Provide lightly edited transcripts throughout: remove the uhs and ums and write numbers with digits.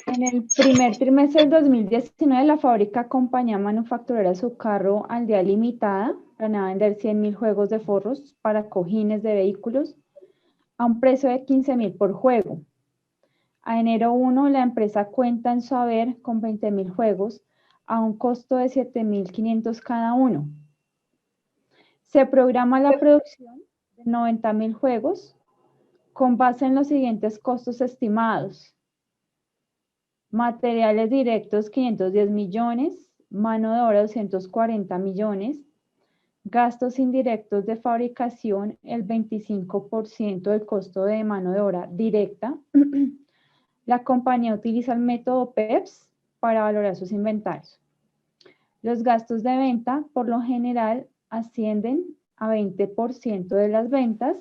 En el primer trimestre del 2019, la fábrica Compañía Manufacturera Sucarro Aldea Limitada planea vender 100.000 juegos de forros para cojines de vehículos a un precio de 15.000 por juego. A enero 1, la empresa cuenta en su haber con 20.000 juegos a un costo de 7.500 cada uno. Se programa la producción de 90.000 juegos con base en los siguientes costos estimados. Materiales directos 510 millones, mano de obra 240 millones, gastos indirectos de fabricación el 25% del costo de mano de obra directa. La compañía utiliza el método PEPS para valorar sus inventarios. Los gastos de venta por lo general ascienden a 20% de las ventas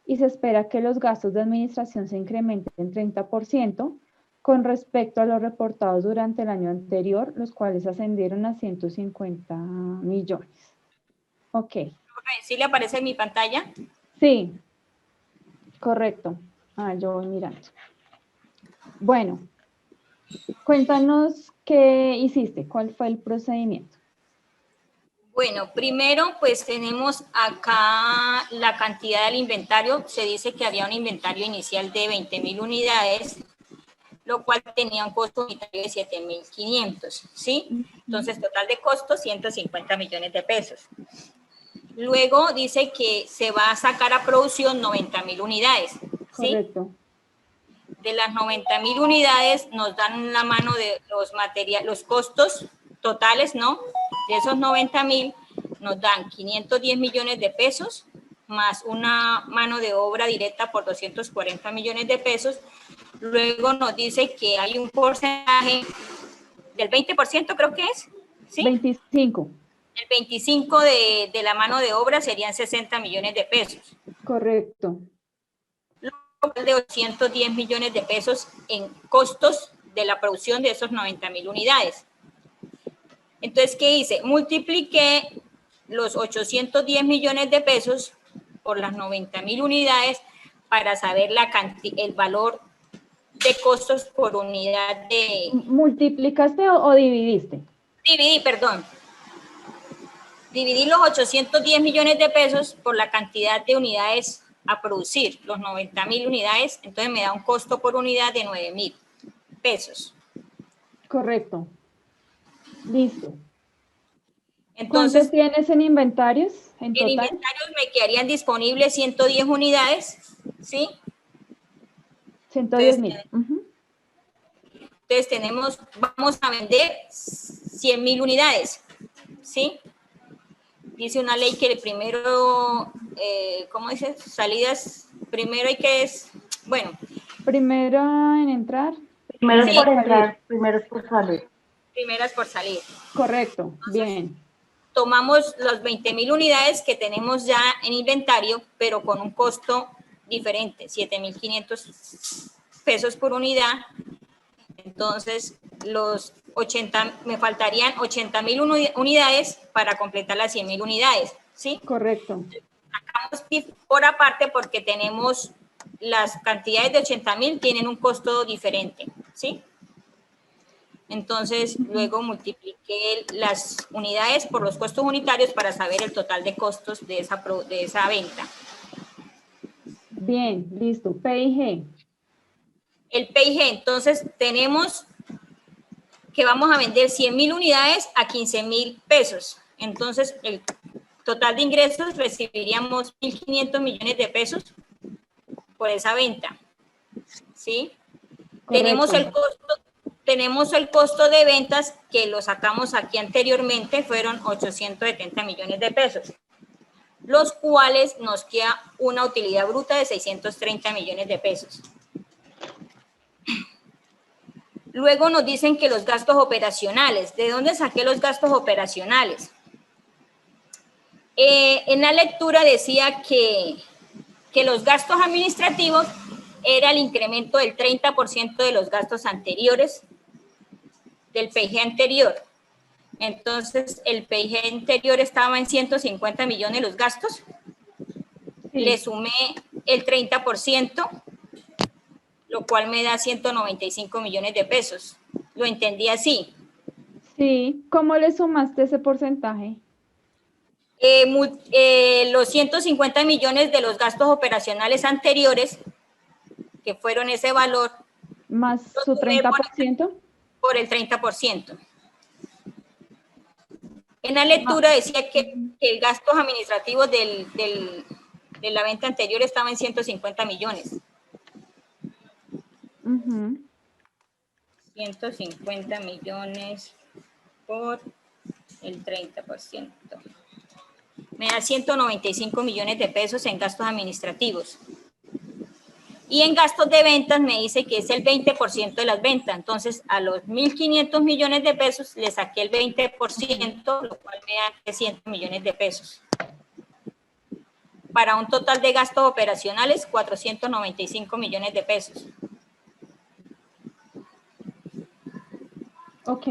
y se espera que los gastos de administración se incrementen en 30% con respecto a los reportados durante el año anterior, los cuales ascendieron a 150 millones. Ok. ¿Sí le aparece en mi pantalla? Sí, correcto. Yo voy mirando. Bueno, cuéntanos qué hiciste, cuál fue el procedimiento. Bueno, primero pues tenemos acá la cantidad del inventario. Se dice que había un inventario inicial de 20.000 unidades, lo cual tenía un costo unitario de 7.500, ¿sí? Entonces, total de costo, 150 millones de pesos. Luego dice que se va a sacar a producción 90.000 unidades, ¿sí? Correcto. De las 90.000 unidades nos dan la mano de los materiales, los costos totales, ¿no? De esos 90.000 nos dan 510 millones de pesos, más una mano de obra directa por 240 millones de pesos. Luego nos dice que hay un porcentaje del 20%, creo que es, ¿sí? 25. El 25 de la mano de obra serían 60 millones de pesos. Correcto. De 810 millones de pesos en costos de la producción de esos 90.000 unidades. Entonces, ¿qué hice? Multipliqué los 810 millones de pesos por las 90.000 unidades para saber el valor de costos por unidad de... ¿Multiplicaste o dividiste? Dividí los 810 millones de pesos por la cantidad de unidades a producir, los 90.000 unidades, entonces me da un costo por unidad de 9.000 pesos. Correcto. Listo. Entonces, ¿cuánto tienes en inventarios en total? En inventarios me quedarían disponibles 110 unidades, ¿sí? 110.000. Entonces vamos a vender 100.000 unidades, ¿sí? Dice una ley que el primero, ¿cómo dice? Salidas, primero hay que, bueno. Primero en entrar. Primero es por entrar, primero es por salir. Primeras por salir. Correcto, entonces, bien. Tomamos las 20.000 unidades que tenemos ya en inventario, pero con un costo diferente, 7.500 pesos por unidad. Entonces, me faltarían 80.000 unidades para completar las 100.000 unidades, ¿sí? Correcto. Sacamos por aparte porque tenemos las cantidades de 80.000 tienen un costo diferente, ¿sí? Entonces, luego multipliqué las unidades por los costos unitarios para saber el total de costos de esa venta. Bien, listo. PIG. El PIG, entonces, tenemos que vamos a vender 100.000 unidades a 15.000 pesos. Entonces, el total de ingresos recibiríamos 1.500 millones de pesos por esa venta, ¿sí? Tenemos el costo de ventas que lo sacamos aquí anteriormente, fueron 870 millones de pesos, los cuales nos queda una utilidad bruta de 630 millones de pesos. Luego nos dicen que los gastos operacionales. ¿De dónde saqué los gastos operacionales? En la lectura decía que los gastos administrativos era el incremento del 30% de los gastos anteriores, del PIG anterior. Entonces, el PIG anterior estaba en 150 millones los gastos. Sí. Le sumé el 30%, lo cual me da 195 millones de pesos. ¿Lo entendí así? Sí, ¿cómo le sumaste ese porcentaje? Los 150 millones de los gastos operacionales anteriores, que fueron ese valor, ¿Más lo su sumé 30%? por el 30%. En la lectura decía que el gastos administrativos de la venta anterior estaba en 150 millones. 150 millones por el 30%. Me da 195 millones de pesos en gastos administrativos. Y en gastos de ventas me dice que es el 20% de las ventas. Entonces, a los 1.500 millones de pesos le saqué el 20%, lo cual me da 300 millones de pesos. Para un total de gastos operacionales, 495 millones de pesos. Ok.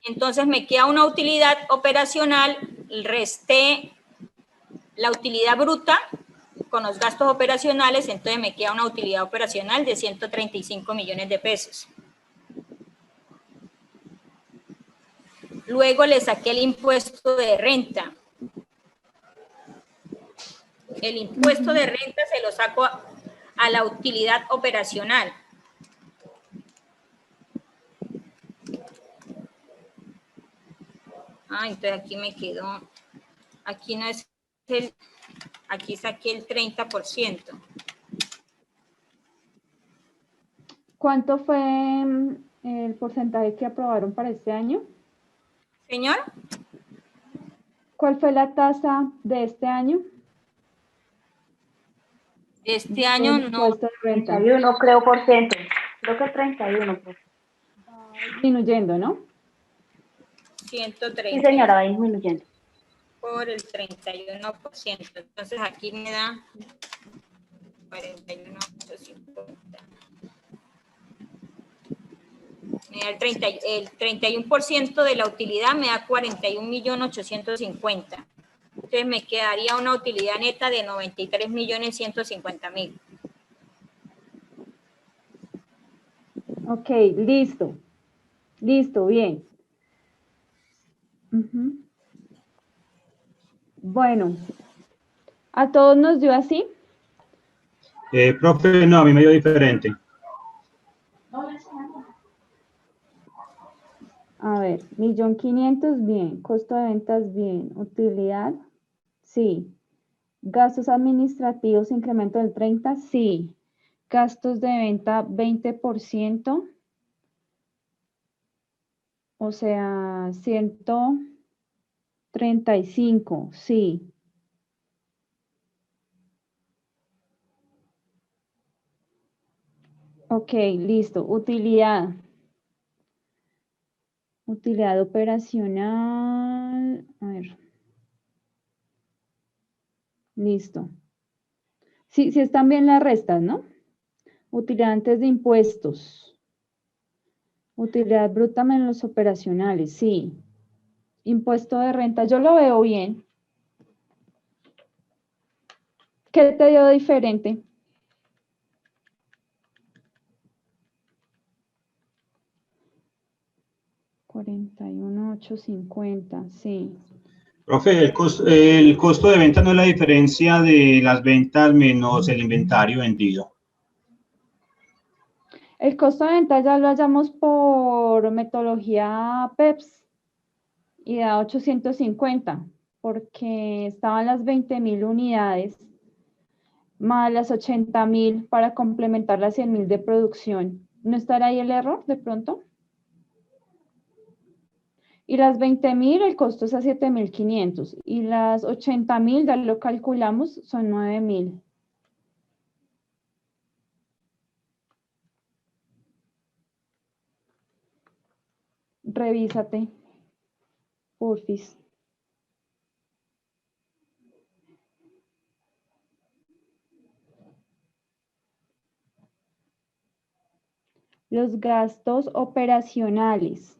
Entonces, me queda una utilidad operacional, resté la utilidad bruta con los gastos operacionales, entonces me queda una utilidad operacional de 135 millones de pesos. Luego le saqué el impuesto de renta. El impuesto de renta se lo saco a la utilidad operacional. Entonces aquí me quedó, aquí no es el, aquí saqué el 30%. ¿Cuánto fue el porcentaje que aprobaron para este año? Señor. ¿Cuál fue la tasa de este año? Este año no. 31, creo, por ciento. Creo que 31%. Disminuyendo, ¿no? 130. Sí, señora, va disminuyendo. Por el 31%. Entonces aquí me da 41.850. Me da el 31% de la utilidad me da 41.850.000. Entonces me quedaría una utilidad neta de 93.150.000. Ok, listo. Listo, bien. Bueno, ¿a todos nos dio así? Profe, no, a mí me dio diferente. A ver, 1.500.000, bien. Costo de ventas, bien. Utilidad, sí. Gastos administrativos, incremento del 30, sí. Gastos de venta, 20%. O sea, 135, sí. Ok, listo. Utilidad. Utilidad operacional. A ver. Listo. Sí, sí están bien las restas, ¿no? Utilidad antes de impuestos. Utilidad bruta menos operacionales, sí. Impuesto de renta, yo lo veo bien. ¿Qué te dio diferente? $41.850, sí. Profe, el costo de venta no es la diferencia de las ventas menos el inventario vendido. El costo de venta ya lo hallamos por metodología PEPS y da 850, porque estaban las 20.000 unidades más las 80.000 para complementar las 100.000 de producción. ¿No estará ahí el error de pronto? Y las 20.000, el costo es a 7.500. Y las 80.000, ya lo calculamos, son 9.000. Revísate, porfis. Los gastos operacionales.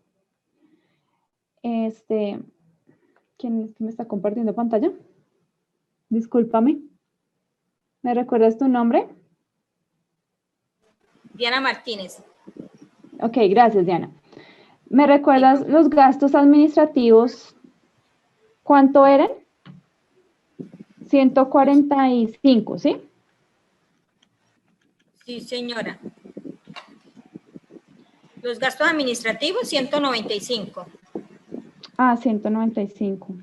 ¿Quién me está compartiendo pantalla? Discúlpame. ¿Me recuerdas tu nombre? Diana Martínez. Ok, gracias, Diana. ¿Me recuerdas los gastos administrativos? ¿Cuánto eran? 145, ¿sí? Sí, señora. Los gastos administrativos, 195. Ah, 195.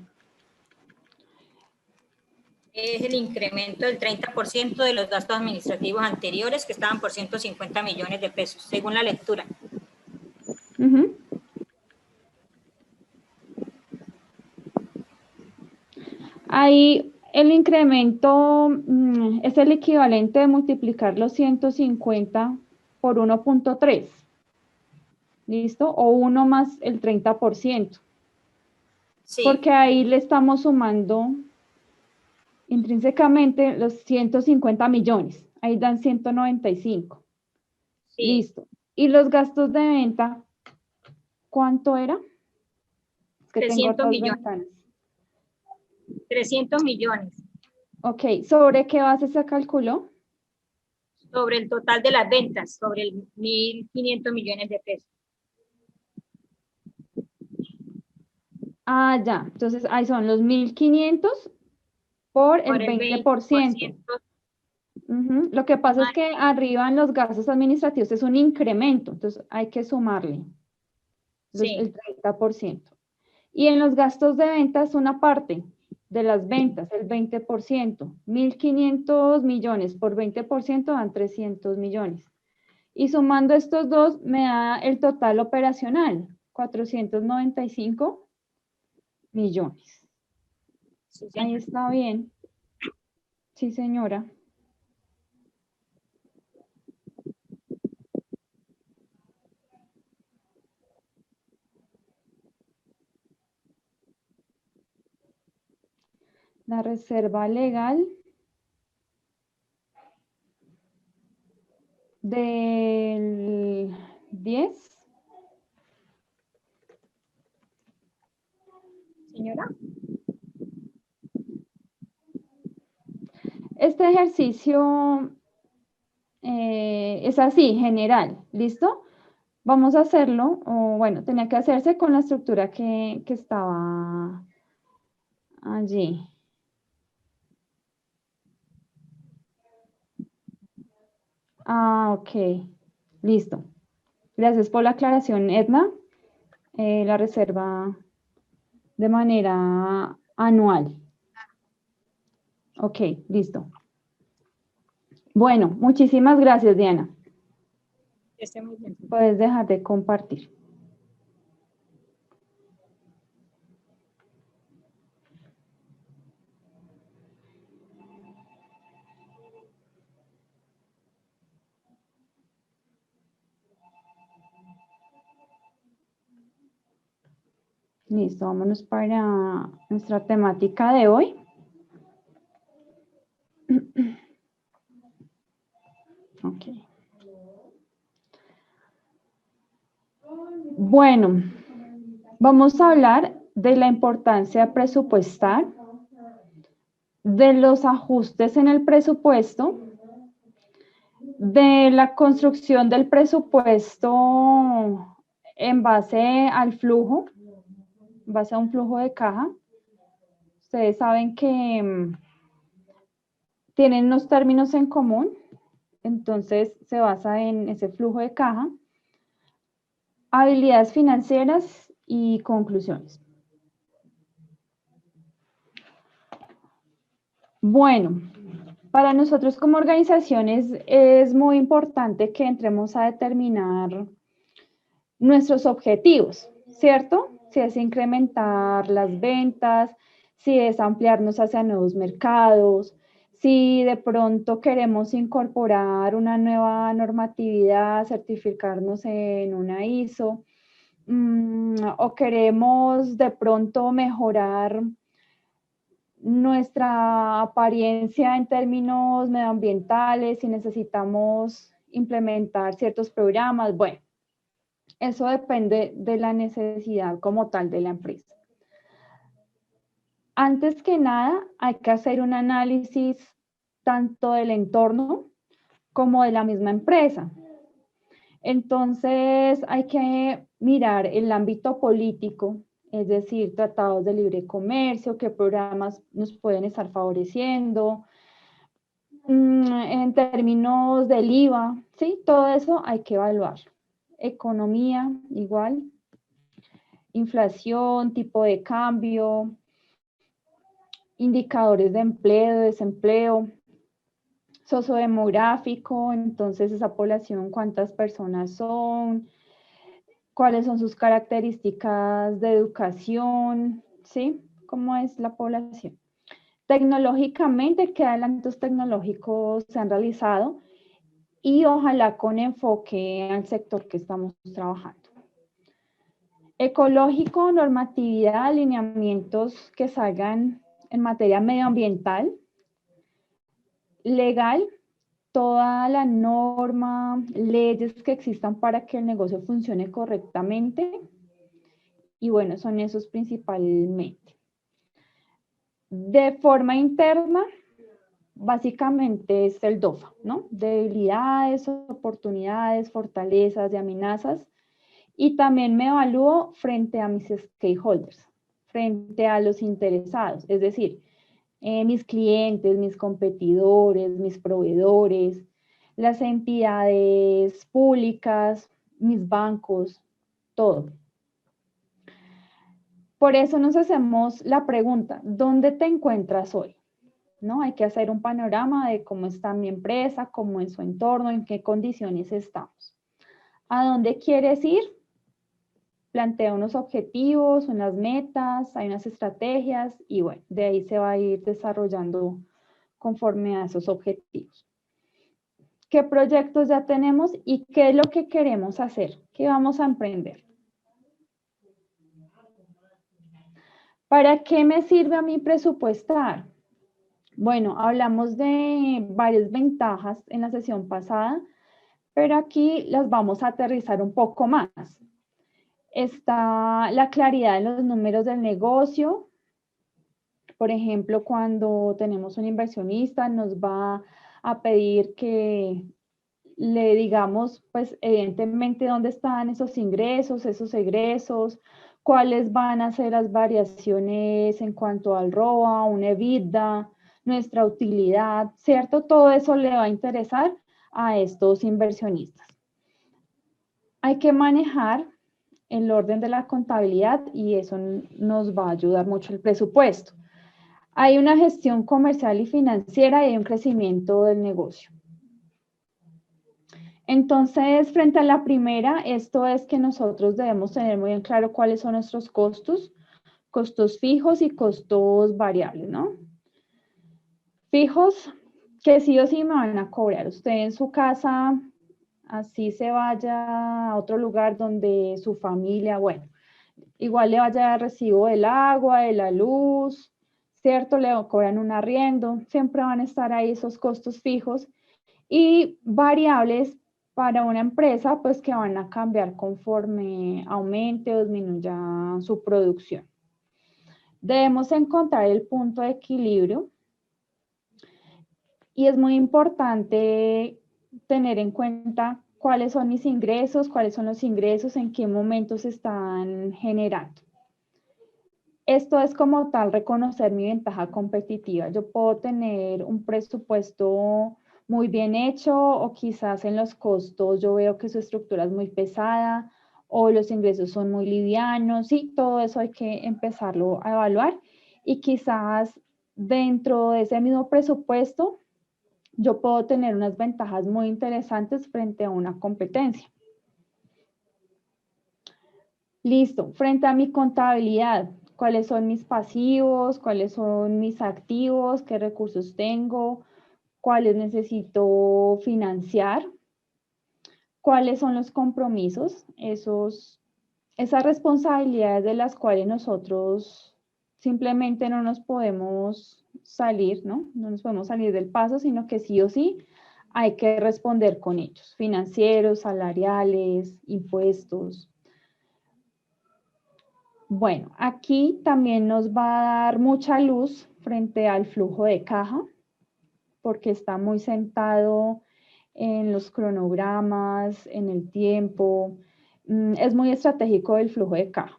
Es el incremento del 30% de los gastos administrativos anteriores que estaban por 150 millones de pesos, según la lectura. Ujú. Ahí el incremento es el equivalente de multiplicar los 150 por 1.3. ¿Listo? O 1 más el 30%. Sí. Porque ahí le estamos sumando intrínsecamente los 150 millones. Ahí dan 195. Sí. Listo. Y los gastos de venta, ¿cuánto era? Es que 300 tengo dos millones. ventanas. 300 millones. Ok, ¿sobre qué base se calculó? Sobre el total de las ventas, sobre el 1.500 millones de pesos. Ah, ya. Entonces, ahí son los 1.500 por el 20%. Ujú. Lo que pasa es que arriba en los gastos administrativos es un incremento, entonces hay que sumarle Sí. el 30%. Y en los gastos de ventas, una parte de las ventas, el 20%. 1.500 millones por 20% dan 300 millones. Y sumando estos dos me da el total operacional, 495 millones. Sí, Ahí está bien. Sí, señora. La reserva legal del 10. Señora. Este ejercicio es así, general, ¿listo? Vamos a hacerlo, o bueno, tenía que hacerse con la estructura que estaba allí. Ah, ok, listo. Gracias por la aclaración, Edna. La reserva de manera anual. Ok, listo. Bueno, muchísimas gracias, Diana. Esté muy bien. Puedes dejar de compartir. Listo, vámonos para nuestra temática de hoy. Ok. Bueno, vamos a hablar de la importancia de presupuestar, de los ajustes en el presupuesto, de la construcción del presupuesto en base al flujo, en base a un flujo de caja. Ustedes saben que tienen unos términos en común, entonces se basa en ese flujo de caja, habilidades financieras y conclusiones. Bueno, para nosotros como organizaciones es muy importante que entremos a determinar nuestros objetivos, ¿cierto? Si es incrementar las ventas, si es ampliarnos hacia nuevos mercados, si de pronto queremos incorporar una nueva normatividad, certificarnos en una ISO, o queremos de pronto mejorar nuestra apariencia en términos medioambientales, si necesitamos implementar ciertos programas, bueno, eso depende de la necesidad como tal de la empresa. Antes que nada, hay que hacer un análisis tanto del entorno como de la misma empresa. Entonces hay que mirar el ámbito político, es decir, tratados de libre comercio, qué programas nos pueden estar favoreciendo, en términos del IVA, ¿sí? Todo eso hay que evaluar. Economía, igual, inflación, tipo de cambio, indicadores de empleo, desempleo, sociodemográfico, entonces esa población, cuántas personas son, cuáles son sus características de educación, ¿sí? ¿Cómo es la población? Tecnológicamente, qué adelantos tecnológicos se han realizado y ojalá con enfoque al sector que estamos trabajando. Ecológico, normatividad, alineamientos que salgan en materia medioambiental, legal, toda la norma, leyes que existan para que el negocio funcione correctamente. Y bueno, son esos principalmente. De forma interna, básicamente es el DOFA, ¿no? Debilidades, oportunidades, fortalezas y amenazas. Y también me evalúo frente a mis stakeholders, frente a los interesados, es decir, mis clientes, mis competidores, mis proveedores, las entidades públicas, mis bancos, todo. Por eso nos hacemos la pregunta, ¿dónde te encuentras hoy? ¿No? Hay que hacer un panorama de cómo está mi empresa, cómo es su entorno, en qué condiciones estamos. ¿A dónde quieres ir? Plantea unos objetivos, unas metas, hay unas estrategias y bueno, de ahí se va a ir desarrollando conforme a esos objetivos. ¿Qué proyectos ya tenemos y qué es lo que queremos hacer? ¿Qué vamos a emprender? ¿Para qué me sirve a mí presupuestar? Bueno, hablamos de varias ventajas en la sesión pasada, pero aquí las vamos a aterrizar un poco más. Está la claridad en los números del negocio. Por ejemplo, cuando tenemos un inversionista, nos va a pedir que le digamos, pues, evidentemente, dónde están esos ingresos, esos egresos, cuáles van a ser las variaciones en cuanto al ROA, un EBITDA, nuestra utilidad, ¿cierto? Todo eso le va a interesar a estos inversionistas. Hay que manejar el orden de la contabilidad y eso nos va a ayudar mucho el presupuesto. Hay una gestión comercial y financiera y hay un crecimiento del negocio. Entonces, frente a la primera, esto es que nosotros debemos tener muy en claro cuáles son nuestros costos, costos fijos y costos variables, ¿no? Fijos, que sí o sí me van a cobrar. Usted en su casa, así se vaya a otro lugar donde su familia, bueno, igual le vaya a recibo del agua, de la luz, ¿cierto? Le cobran un arriendo, siempre van a estar ahí esos costos fijos y variables para una empresa, pues que van a cambiar conforme aumente o disminuya su producción. Debemos encontrar el punto de equilibrio y es muy importante tener en cuenta cuáles son mis ingresos, cuáles son los ingresos, en qué momentos se están generando. Esto es como tal reconocer mi ventaja competitiva. Yo puedo tener un presupuesto muy bien hecho o quizás en los costos yo veo que su estructura es muy pesada o los ingresos son muy livianos. Sí, todo eso hay que empezarlo a evaluar y quizás dentro de ese mismo presupuesto yo puedo tener unas ventajas muy interesantes frente a una competencia. Listo, frente a mi contabilidad, ¿cuáles son mis pasivos? ¿Cuáles son mis activos? ¿Qué recursos tengo? ¿Cuáles necesito financiar? ¿Cuáles son los compromisos? Esas responsabilidades de las cuales nosotros simplemente no nos podemos salir, ¿no? No nos podemos salir del paso, sino que sí o sí hay que responder con ellos. Financieros, salariales, impuestos. Bueno, aquí también nos va a dar mucha luz frente al flujo de caja, porque está muy sentado en los cronogramas, en el tiempo. Es muy estratégico el flujo de caja.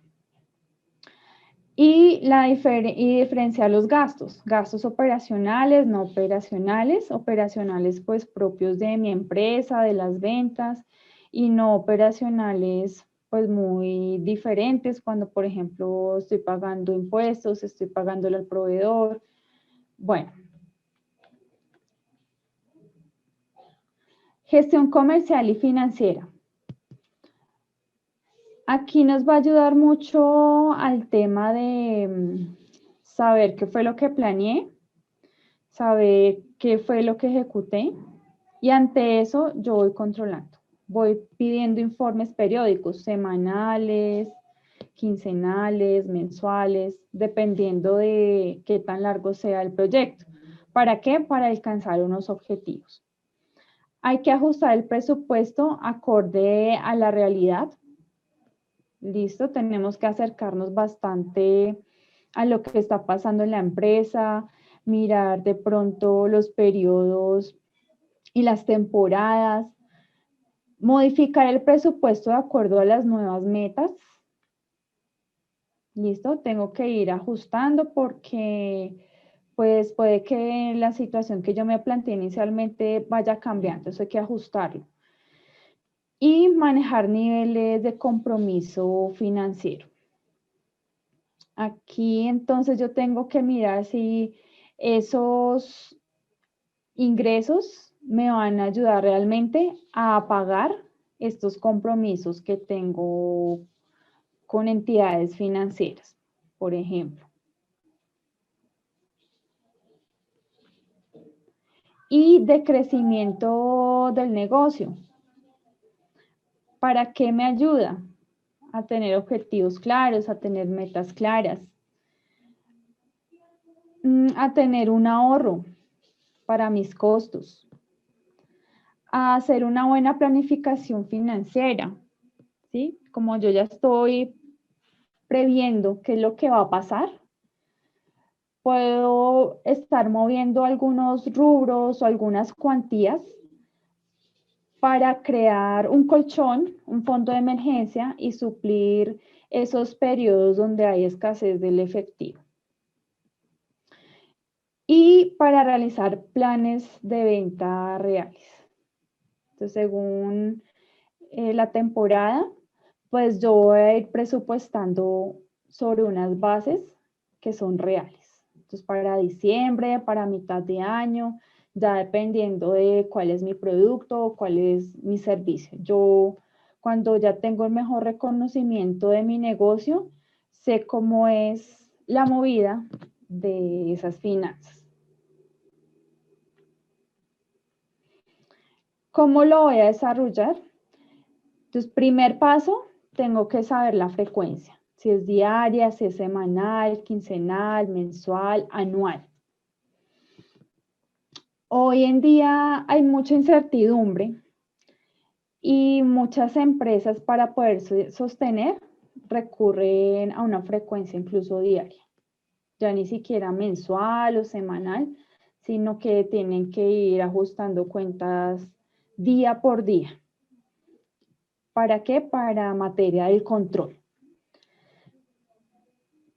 Y diferenciar los gastos operacionales, no operacionales, operacionales pues propios de mi empresa, de las ventas, y no operacionales pues muy diferentes cuando, por ejemplo, estoy pagando impuestos, estoy pagándole al proveedor. Bueno. Gestión comercial y financiera. Aquí nos va a ayudar mucho al tema de saber qué fue lo que planeé, saber qué fue lo que ejecuté, y ante eso yo voy controlando. Voy pidiendo informes periódicos, semanales, quincenales, mensuales, dependiendo de qué tan largo sea el proyecto. ¿Para qué? Para alcanzar unos objetivos. Hay que ajustar el presupuesto acorde a la realidad. Listo, tenemos que acercarnos bastante a lo que está pasando en la empresa, mirar de pronto los periodos y las temporadas, modificar el presupuesto de acuerdo a las nuevas metas. Listo, tengo que ir ajustando porque pues puede que la situación que yo me planteé inicialmente vaya cambiando, eso hay que ajustarlo. Y manejar niveles de compromiso financiero. Aquí entonces yo tengo que mirar si esos ingresos me van a ayudar realmente a pagar estos compromisos que tengo con entidades financieras, por ejemplo. Y de crecimiento del negocio. ¿Para qué me ayuda? A tener objetivos claros, a tener metas claras, a tener un ahorro para mis costos, a hacer una buena planificación financiera, ¿sí? Como yo ya estoy previendo qué es lo que va a pasar, puedo estar moviendo algunos rubros o algunas cuantías para crear un colchón, un fondo de emergencia y suplir esos periodos donde hay escasez del efectivo. Y para realizar planes de venta reales. Entonces, según la temporada, pues yo voy a ir presupuestando sobre unas bases que son reales. Entonces, para diciembre, para mitad de año, ya dependiendo de cuál es mi producto o cuál es mi servicio. Yo, cuando ya tengo el mejor reconocimiento de mi negocio, sé cómo es la movida de esas finanzas. ¿Cómo lo voy a desarrollar? Entonces, primer paso, tengo que saber la frecuencia. Si es diaria, si es semanal, quincenal, mensual, anual. Hoy en día hay mucha incertidumbre y muchas empresas para poder sostener recurren a una frecuencia incluso diaria. Ya ni siquiera mensual o semanal, sino que tienen que ir ajustando cuentas día por día. ¿Para qué? Para materia del control.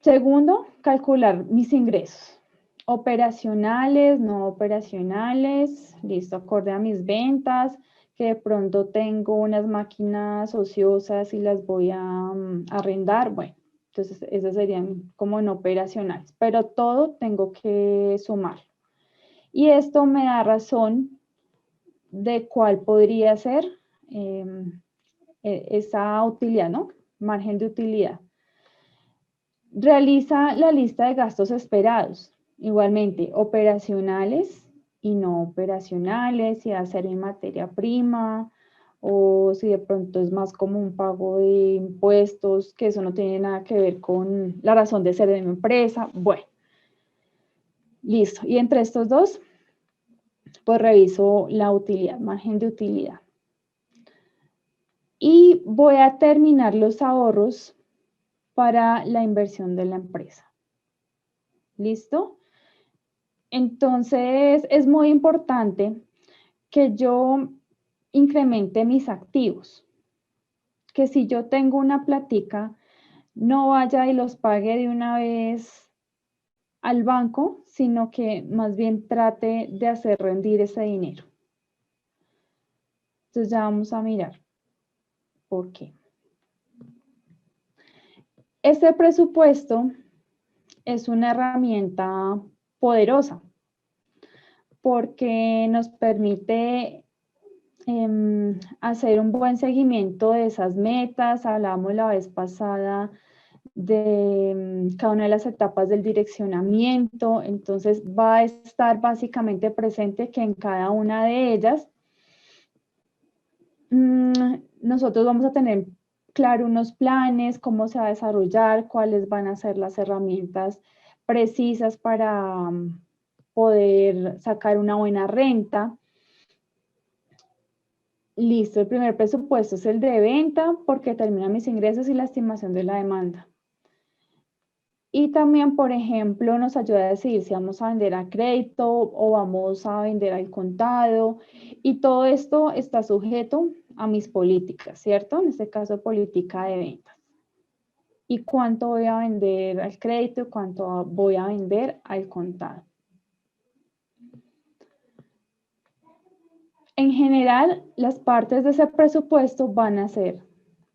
Segundo, calcular mis ingresos. Operacionales, no operacionales, listo, acorde a mis ventas, que de pronto tengo unas máquinas ociosas y las voy a arrendar. Bueno, entonces esas serían como no operacionales, pero todo tengo que sumar. Y esto me da razón de cuál podría ser esa utilidad, ¿no? Margen de utilidad. Realiza la lista de gastos esperados, igualmente operacionales y no operacionales, si va a ser en materia prima o si de pronto es más como un pago de impuestos, que eso no tiene nada que ver con la razón de ser de mi empresa. Bueno, listo. Y entre estos dos, pues reviso la utilidad, margen de utilidad. Y voy a terminar los ahorros para la inversión de la empresa. ¿Listo? Entonces, es muy importante que yo incremente mis activos. Que si yo tengo una plática, no vaya y los pague de una vez al banco, sino que más bien trate de hacer rendir ese dinero. Entonces ya vamos a mirar por qué. Este presupuesto es una herramienta poderosa porque nos permite hacer un buen seguimiento de esas metas. Hablamos la vez pasada de cada una de las etapas del direccionamiento, entonces va a estar básicamente presente que en cada una de ellas nosotros vamos a tener claro unos planes, cómo se va a desarrollar, cuáles van a ser las herramientas precisas para poder sacar una buena renta. Listo, el primer presupuesto es el de venta porque determina mis ingresos y la estimación de la demanda. Y también, por ejemplo, nos ayuda a decidir si vamos a vender a crédito o vamos a vender al contado. Y todo esto está sujeto a mis políticas, ¿cierto? En este caso, política de ventas. Y cuánto voy a vender al crédito y cuánto voy a vender al contado. En general, las partes de ese presupuesto van a ser,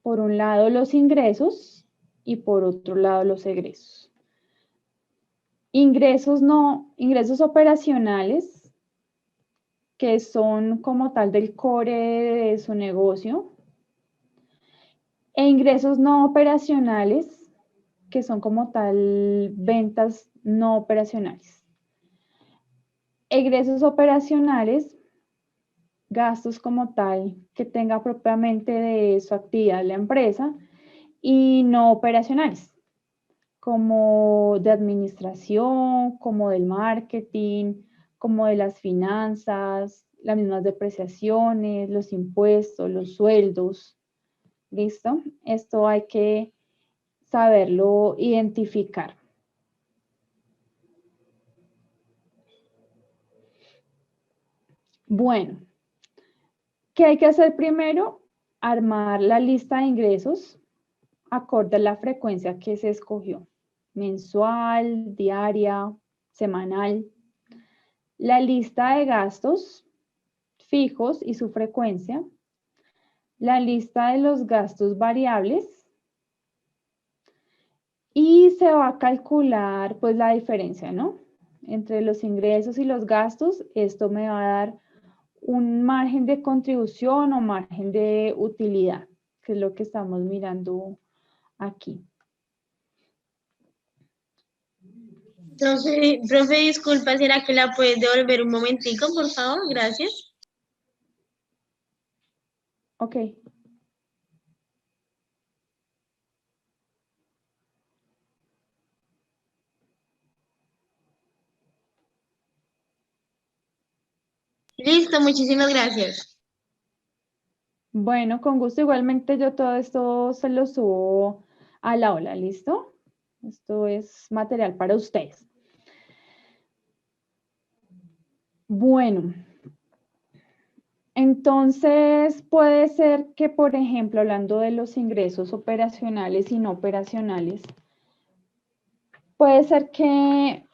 por un lado, los ingresos y por otro lado, los egresos. Ingresos operacionales, que son como tal del core de su negocio, e ingresos no operacionales, que son como tal ventas no operacionales. Egresos operacionales, gastos como tal que tenga propiamente de su actividad la empresa, y no operacionales, como de administración, como del marketing, como de las finanzas, las mismas depreciaciones, los impuestos, los sueldos. ¿Listo? Esto hay que saberlo identificar. Bueno, ¿qué hay que hacer primero? Armar la lista de ingresos acorde a la frecuencia que se escogió. Mensual, diaria, semanal. La lista de gastos fijos y su frecuencia. La lista de los gastos variables. Y se va a calcular pues la diferencia, ¿no? Entre los ingresos y los gastos. Esto me va a dar un margen de contribución o margen de utilidad, que es lo que estamos mirando aquí. Profe, disculpa, ¿será que la puedes devolver un momentico, por favor? Gracias. Ok. Listo, muchísimas gracias. Bueno, con gusto. Igualmente yo todo esto se lo subo a la ola, ¿listo? Esto es material para ustedes. Bueno, entonces puede ser que, por ejemplo, hablando de los ingresos operacionales y no operacionales, puede ser que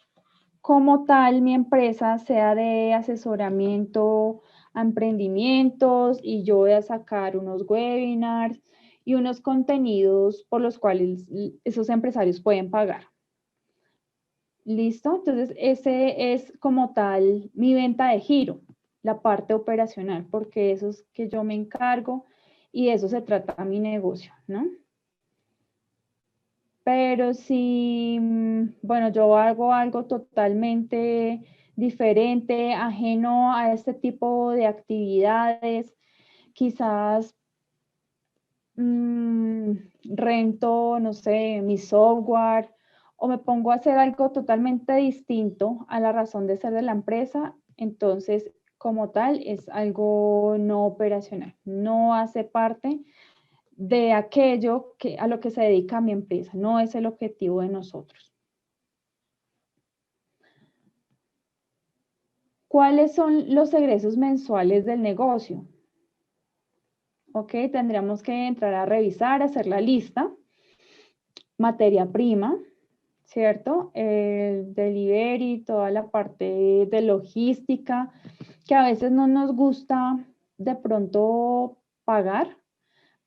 como tal mi empresa sea de asesoramiento a emprendimientos y yo voy a sacar unos webinars y unos contenidos por los cuales esos empresarios pueden pagar. ¿Listo? Entonces, ese es como tal mi venta de giro, la parte operacional, porque eso es que yo me encargo y de eso se trata mi negocio, ¿no? Pero si, bueno, yo hago algo totalmente diferente, ajeno a este tipo de actividades, quizás rento, no sé, mi software, o me pongo a hacer algo totalmente distinto a la razón de ser de la empresa, entonces como tal es algo no operacional, no hace parte de aquello a lo que se dedica mi empresa, no es el objetivo de nosotros. ¿Cuáles son los egresos mensuales del negocio? ¿ok? Tendríamos que entrar a revisar, hacer la lista. Materia prima, ¿cierto? El delivery, toda la parte de logística, que a veces no nos gusta de pronto pagar,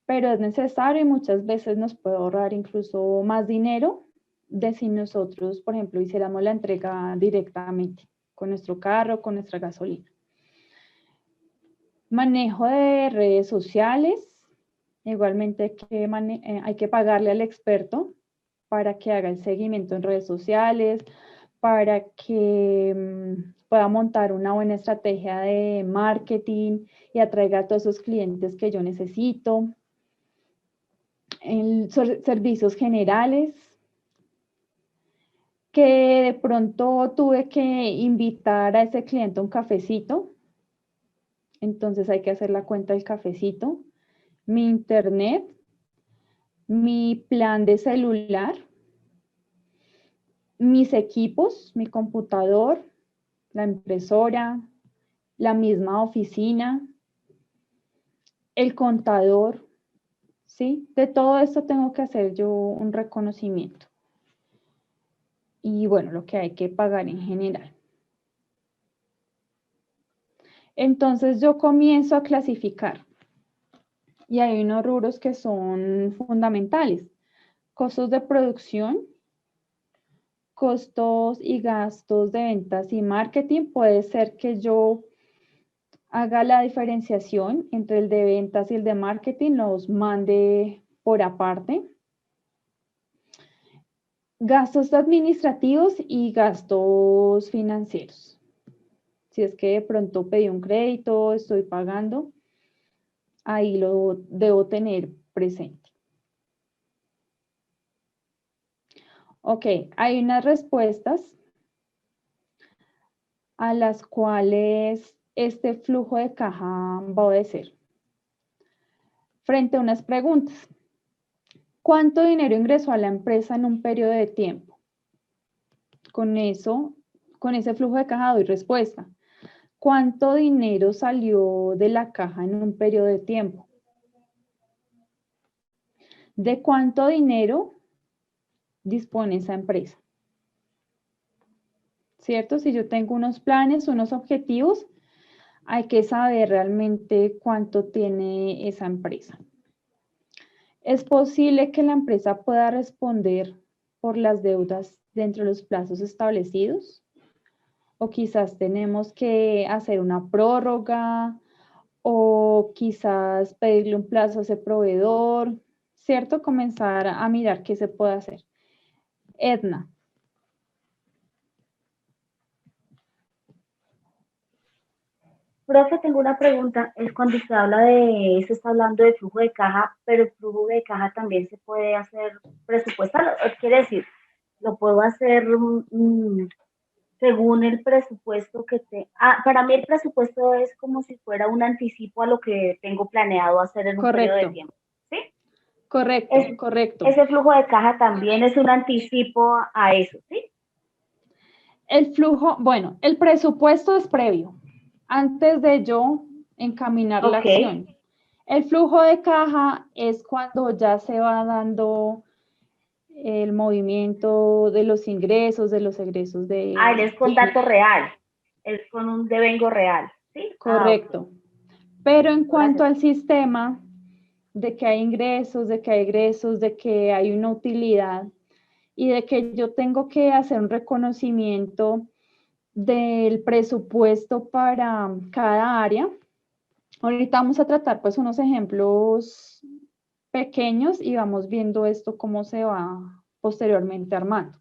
pero es necesario y muchas veces nos puede ahorrar incluso más dinero de si nosotros, por ejemplo, hiciéramos la entrega directamente con nuestro carro, con nuestra gasolina. Manejo de redes sociales, igualmente hay que pagarle al experto para que haga el seguimiento en redes sociales, para que pueda montar una buena estrategia de marketing y atraiga a todos esos clientes que yo necesito. En servicios generales, que de pronto tuve que invitar a ese cliente a un cafecito, entonces hay que hacer la cuenta del cafecito, mi internet, mi plan de celular, mis equipos, mi computador, la impresora, la misma oficina, el contador, ¿sí? De todo esto tengo que hacer yo un reconocimiento. Y bueno, lo que hay que pagar en general. Entonces yo comienzo a clasificar y hay unos rubros que son fundamentales. Costos de producción, costos y gastos de ventas y marketing. Puede ser que yo haga la diferenciación entre el de ventas y el de marketing, los mande por aparte. Gastos administrativos y gastos financieros. Si es que de pronto pedí un crédito, estoy pagando, ahí lo debo tener presente. Ok, hay unas respuestas a las cuales este flujo de caja va a obedecer. Frente a unas preguntas. ¿Cuánto dinero ingresó a la empresa en un periodo de tiempo? Con ese flujo de caja doy respuesta. ¿Cuánto dinero salió de la caja en un periodo de tiempo? ¿De cuánto dinero dispone esa empresa? ¿Cierto? Si yo tengo unos planes, unos objetivos, hay que saber realmente cuánto tiene esa empresa. ¿Es posible que la empresa pueda responder por las deudas dentro de los plazos establecidos? O quizás tenemos que hacer una prórroga o quizás pedirle un plazo a ese proveedor, ¿cierto? Comenzar a mirar qué se puede hacer. Edna. Profe, tengo una pregunta. Es cuando usted habla de, se está hablando de flujo de caja, pero el flujo de caja también se puede hacer presupuestal. Quiere decir, lo puedo hacer según el presupuesto que te... para mí el presupuesto es como si fuera un anticipo a lo que tengo planeado hacer en un periodo de tiempo. ¿Sí? Correcto, correcto. Ese flujo de caja también es un anticipo a eso, ¿sí? El flujo, bueno, el presupuesto es previo, antes de yo encaminar la acción. El flujo de caja es cuando ya se va dando el movimiento de los ingresos, de los egresos de... él es con dato real, es con un devengo real, ¿sí? Correcto. Pero en cuanto al sistema de que hay ingresos, de que hay egresos, de que hay una utilidad y de que yo tengo que hacer un reconocimiento del presupuesto para cada área. Ahorita vamos a tratar pues unos ejemplos pequeños y vamos viendo esto cómo se va posteriormente armando.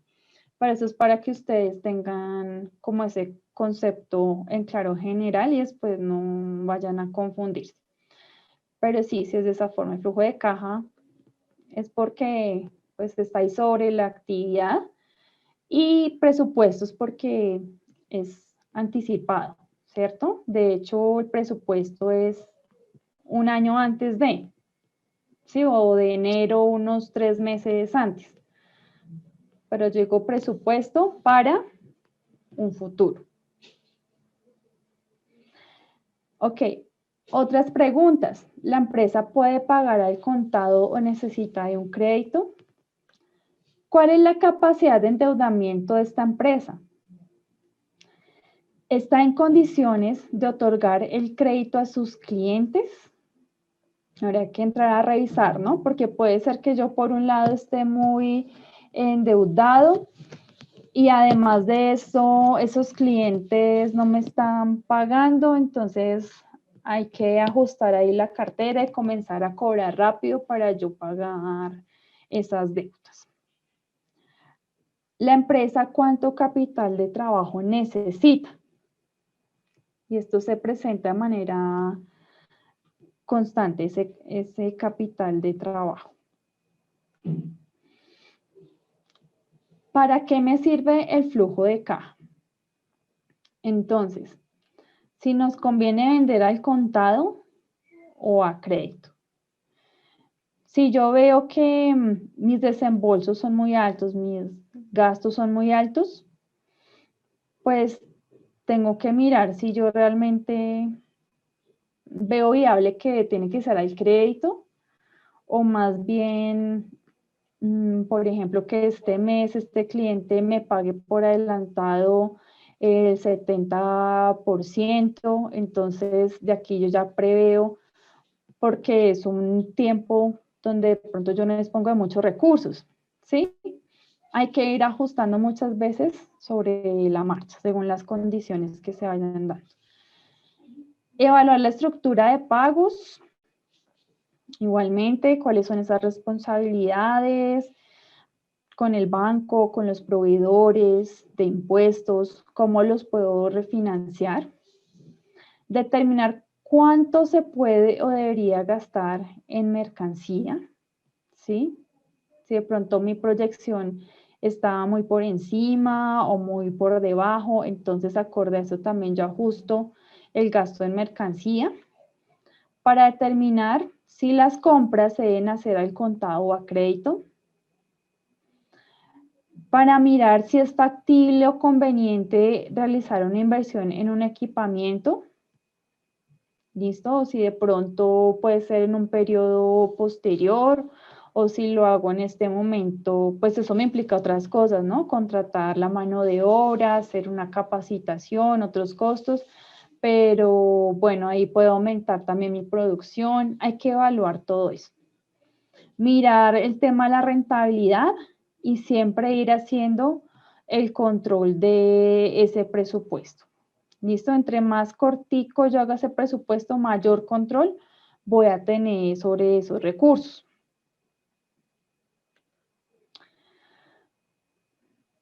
Para eso es para que ustedes tengan como ese concepto en claro general y después no vayan a confundirse. Pero sí, si es de esa forma, el flujo de caja es porque pues está ahí sobre la actividad y presupuestos porque es anticipado, ¿cierto? De hecho, el presupuesto es un año antes de, ¿sí? O de enero unos 3 meses antes. Pero llegó presupuesto para un futuro. Ok, Otras preguntas. ¿La empresa puede pagar al contado o necesita de un crédito? ¿Cuál es la capacidad de endeudamiento de esta empresa? ¿Está en condiciones de otorgar el crédito a sus clientes? Habría que entrar a revisar, ¿no? Porque puede ser que yo por un lado esté muy endeudado y además de eso, esos clientes no me están pagando, entonces hay que ajustar ahí la cartera y comenzar a cobrar rápido para yo pagar esas deudas. La empresa, ¿cuánto capital de trabajo necesita? Y esto se presenta de manera constante, ese capital de trabajo. ¿Para qué me sirve el flujo de caja? Entonces, si nos conviene vender al contado o a crédito. Si yo veo que mis desembolsos son muy altos, mis gastos son muy altos, pues tengo que mirar si yo realmente veo viable que tiene que ser al crédito o más bien, por ejemplo, que este mes este cliente me pague por adelantado el 70%, entonces de aquí yo ya preveo porque es un tiempo donde de pronto yo no dispongo de muchos recursos, ¿sí? Hay que ir ajustando muchas veces sobre la marcha, según las condiciones que se vayan dando. Evaluar la estructura de pagos, igualmente, cuáles son esas responsabilidades con el banco, con los proveedores de impuestos, cómo los puedo refinanciar. Determinar cuánto se puede o debería gastar en mercancía, ¿sí? Si de pronto mi proyección está muy por encima o muy por debajo, entonces acorde a eso también yo ajusto el gasto en mercancía. Para determinar si las compras se deben hacer al contado o a crédito. Para mirar si es factible o conveniente realizar una inversión en un equipamiento. ¿Listo? O si de pronto puede ser en un periodo posterior o si lo hago en este momento, pues eso me implica otras cosas, ¿no? Contratar la mano de obra, hacer una capacitación, otros costos, pero bueno, ahí puedo aumentar también mi producción, hay que evaluar todo eso. Mirar el tema de la rentabilidad y siempre ir haciendo el control de ese presupuesto. ¿Listo? Entre más cortico yo haga ese presupuesto, mayor control voy a tener sobre esos recursos.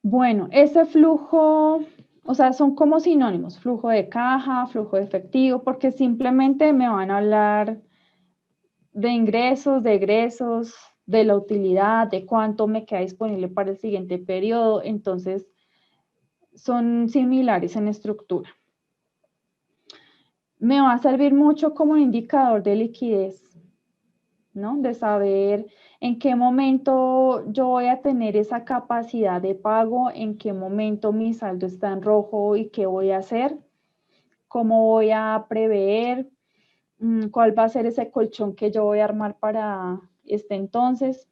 Bueno, ese flujo, o sea, son como sinónimos, flujo de caja, flujo de efectivo, porque simplemente me van a hablar de ingresos, de egresos, de la utilidad, de cuánto me queda disponible para el siguiente periodo. Entonces, son similares en estructura. Me va a servir mucho como un indicador de liquidez, ¿no? De saber en qué momento yo voy a tener esa capacidad de pago, en qué momento mi saldo está en rojo y qué voy a hacer, cómo voy a prever, cuál va a ser ese colchón que yo voy a armar para este entonces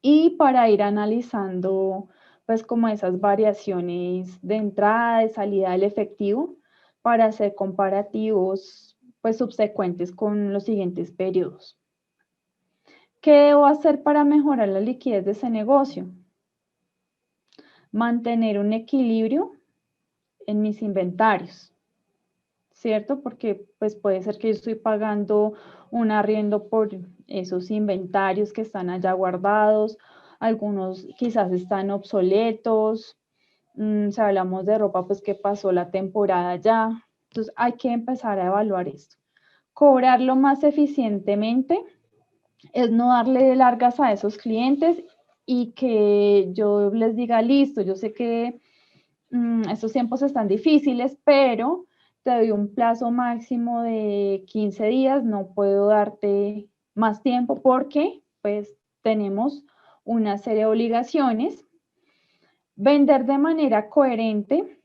y para ir analizando pues como esas variaciones de entrada, de salida del efectivo para hacer comparativos pues subsecuentes con los siguientes periodos. ¿Qué debo hacer para mejorar la liquidez de ese negocio? Mantener un equilibrio en mis inventarios, ¿cierto? Porque pues puede ser que yo estoy pagando un arriendo por esos inventarios que están allá guardados, algunos quizás están obsoletos, si hablamos de ropa, pues que pasó la temporada ya. Entonces hay que empezar a evaluar esto. Cobrarlo más eficientemente es no darle largas a esos clientes y que yo les diga, listo, yo sé que estos tiempos están difíciles, pero te doy un plazo máximo de 15 días, no puedo darte más tiempo porque pues tenemos una serie de obligaciones. Vender de manera coherente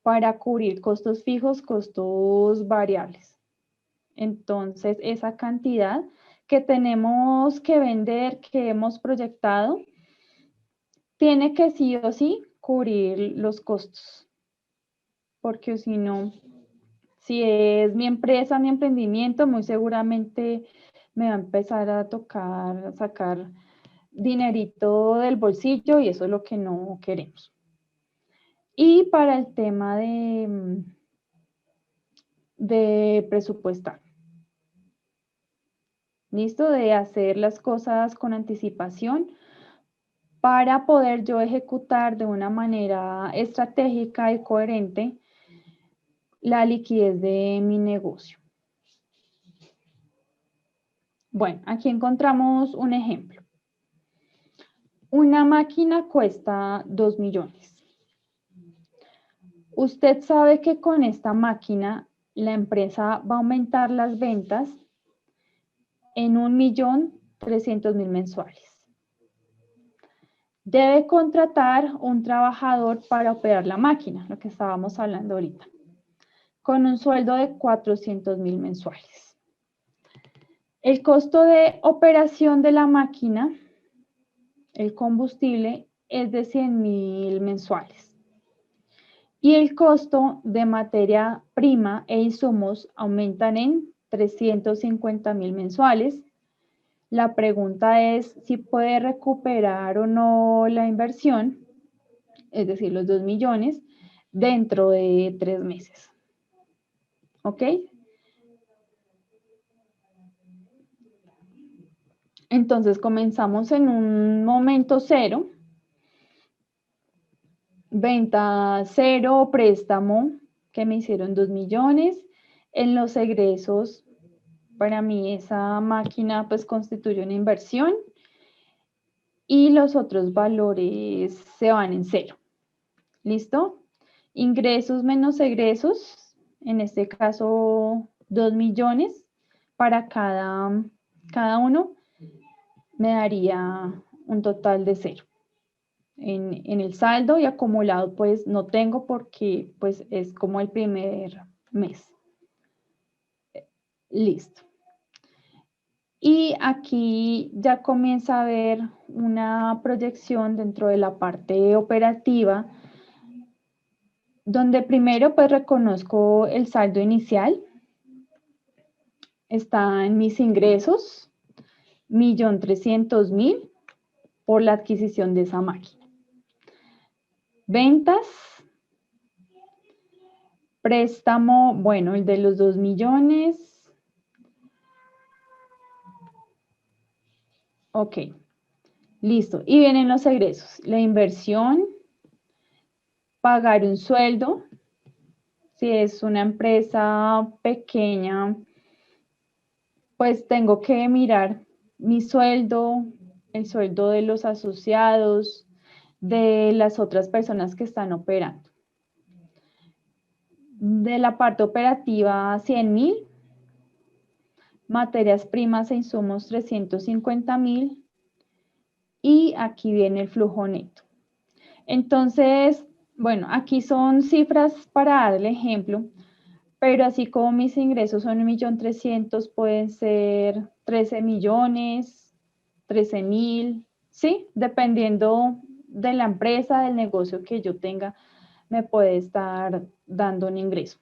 para cubrir costos fijos, costos variables. Entonces, esa cantidad que tenemos que vender, que hemos proyectado, tiene que sí o sí cubrir los costos. Porque si no, si es mi empresa, mi emprendimiento, muy seguramente me va a empezar a tocar sacar dinerito del bolsillo y eso es lo que no queremos. Y para el tema de presupuestar. ¿Listo? De hacer las cosas con anticipación para poder yo ejecutar de una manera estratégica y coherente la liquidez de mi negocio. Bueno, aquí encontramos un ejemplo. Una máquina cuesta 2 millones. Usted sabe que con esta máquina la empresa va a aumentar las ventas en 1.300.000 mensuales. Debe contratar un trabajador para operar la máquina, lo que estábamos hablando ahorita, con un sueldo de 400.000 mensuales. El costo de operación de la máquina, el combustible, es de 100.000 mensuales. Y el costo de materia prima e insumos aumentan en 350.000 mensuales. La pregunta es si puede recuperar o no la inversión, es decir, los 2 millones, dentro de 3 meses. ¿Ok? Entonces comenzamos en un momento cero, venta cero, préstamo, que me hicieron 2 millones. En los egresos, para mí esa máquina pues constituye una inversión y los otros valores se van en cero. ¿Listo? Ingresos menos egresos, en este caso 2 millones para cada uno, me daría un total de cero. En el saldo y acumulado pues no tengo porque pues es como el primer mes. Listo. Y aquí ya comienza a haber una proyección dentro de la parte operativa, donde primero pues reconozco el saldo inicial, está en mis ingresos, 1.300.000 por la adquisición de esa máquina. Ventas, préstamo, bueno, el de los 2 millones. Ok, listo. Y vienen los egresos. La inversión, pagar un sueldo. Si es una empresa pequeña, pues tengo que mirar mi sueldo, el sueldo de los asociados, de las otras personas que están operando. De la parte operativa, 100.000. Materias primas e insumos, 350.000. Y aquí viene el flujo neto. Entonces, bueno, aquí son cifras para dar el ejemplo, pero así como mis ingresos son 1.300.000, pueden ser 13 millones, 13.000, ¿sí? Dependiendo de la empresa, del negocio que yo tenga, me puede estar dando un ingreso.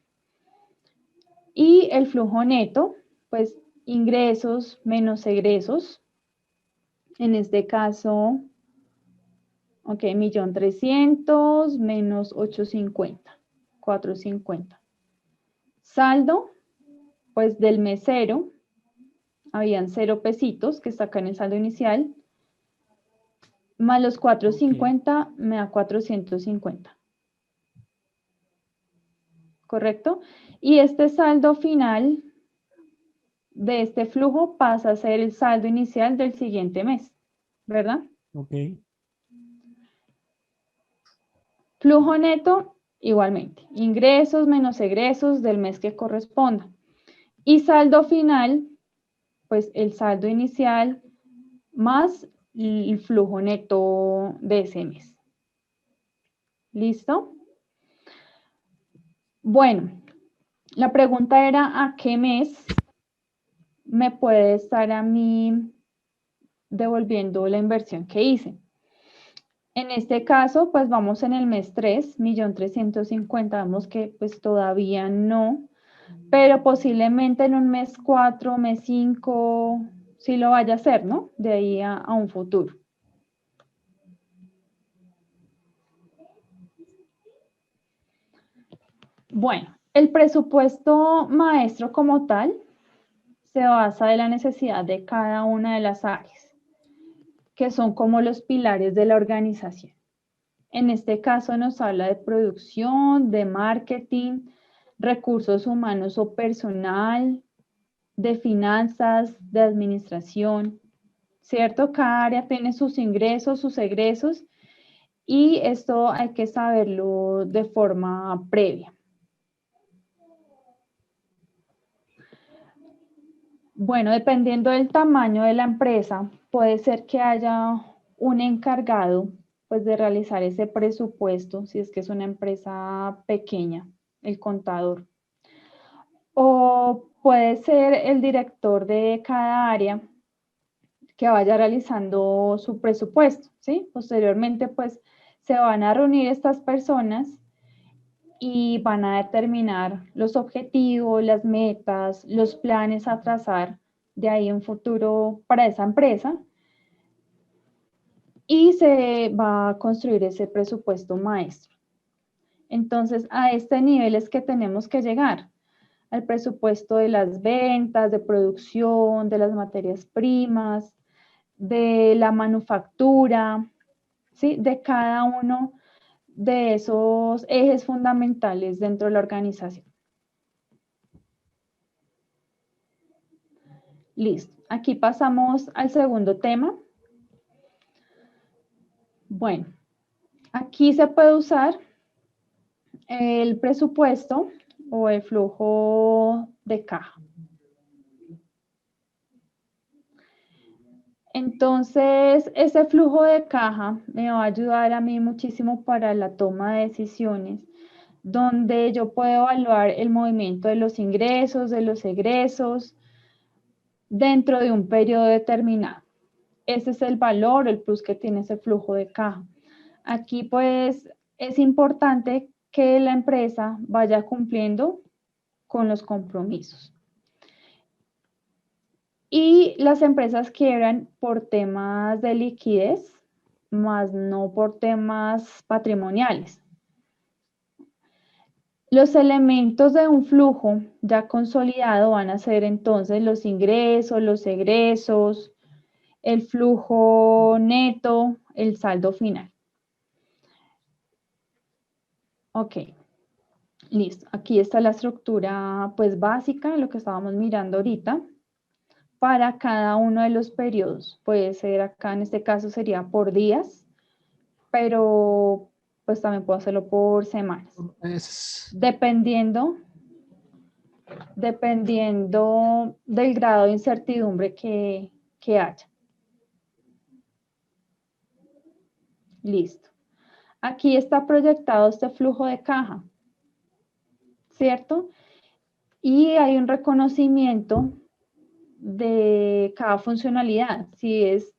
Y el flujo neto, pues ingresos menos egresos. En este caso, ok, 1.300.000 menos 850, 450. Saldo, pues del mes cero, habían 0 pesitos, que está acá en el saldo inicial, más los 450 me da 450. ¿Correcto? Y este saldo final de este flujo pasa a ser el saldo inicial del siguiente mes, ¿verdad? Ok. Flujo neto, igualmente. Ingresos menos egresos del mes que corresponda. Y saldo final, pues el saldo inicial más el flujo neto de ese mes. ¿Listo? Bueno, la pregunta era ¿a qué mes me puede estar a mí devolviendo la inversión que hice. En este caso, pues vamos en el mes 3, 1.350.000, vemos que pues todavía no, pero posiblemente en un mes 4, mes 5, sí lo vaya a hacer, ¿no? De ahí a un futuro. Bueno, el presupuesto maestro como tal se basa en la necesidad de cada una de las áreas, que son como los pilares de la organización. En este caso nos habla de producción, de marketing, recursos humanos o personal, de finanzas, de administración, ¿cierto? Cada área tiene sus ingresos, sus egresos, y esto hay que saberlo de forma previa. Bueno, dependiendo del tamaño de la empresa, puede ser que haya un encargado pues, de realizar ese presupuesto, si es que es una empresa pequeña, el contador. O puede ser el director de cada área que vaya realizando su presupuesto, ¿sí? Posteriormente, pues, se van a reunir estas personas y van a determinar los objetivos, las metas, los planes a trazar de ahí en futuro para esa empresa y se va a construir ese presupuesto maestro. Entonces, a este nivel es que tenemos que llegar, al presupuesto de las ventas, de producción, de las materias primas, de la manufactura, ¿sí? De cada uno de esos ejes fundamentales dentro de la organización. Listo. Aquí pasamos al segundo tema. Bueno, aquí se puede usar el presupuesto o el flujo de caja. Entonces, ese flujo de caja me va a ayudar a mí muchísimo para la toma de decisiones, donde yo puedo evaluar el movimiento de los ingresos, de los egresos, dentro de un periodo determinado. Ese es el valor, el plus que tiene ese flujo de caja. Aquí pues es importante que la empresa vaya cumpliendo con los compromisos. Y las empresas quiebran por temas de liquidez, más no por temas patrimoniales. Los elementos de un flujo ya consolidado van a ser entonces los ingresos, los egresos, el flujo neto, el saldo final. Ok, listo. Aquí está la estructura pues básica, lo que estábamos mirando ahorita, para cada uno de los periodos. Puede ser acá, en este caso sería por días, pero pues también puedo hacerlo por semanas. Dependiendo del grado de incertidumbre que haya. Listo. Aquí está proyectado este flujo de caja, ¿cierto? Y hay un reconocimiento de cada funcionalidad, si es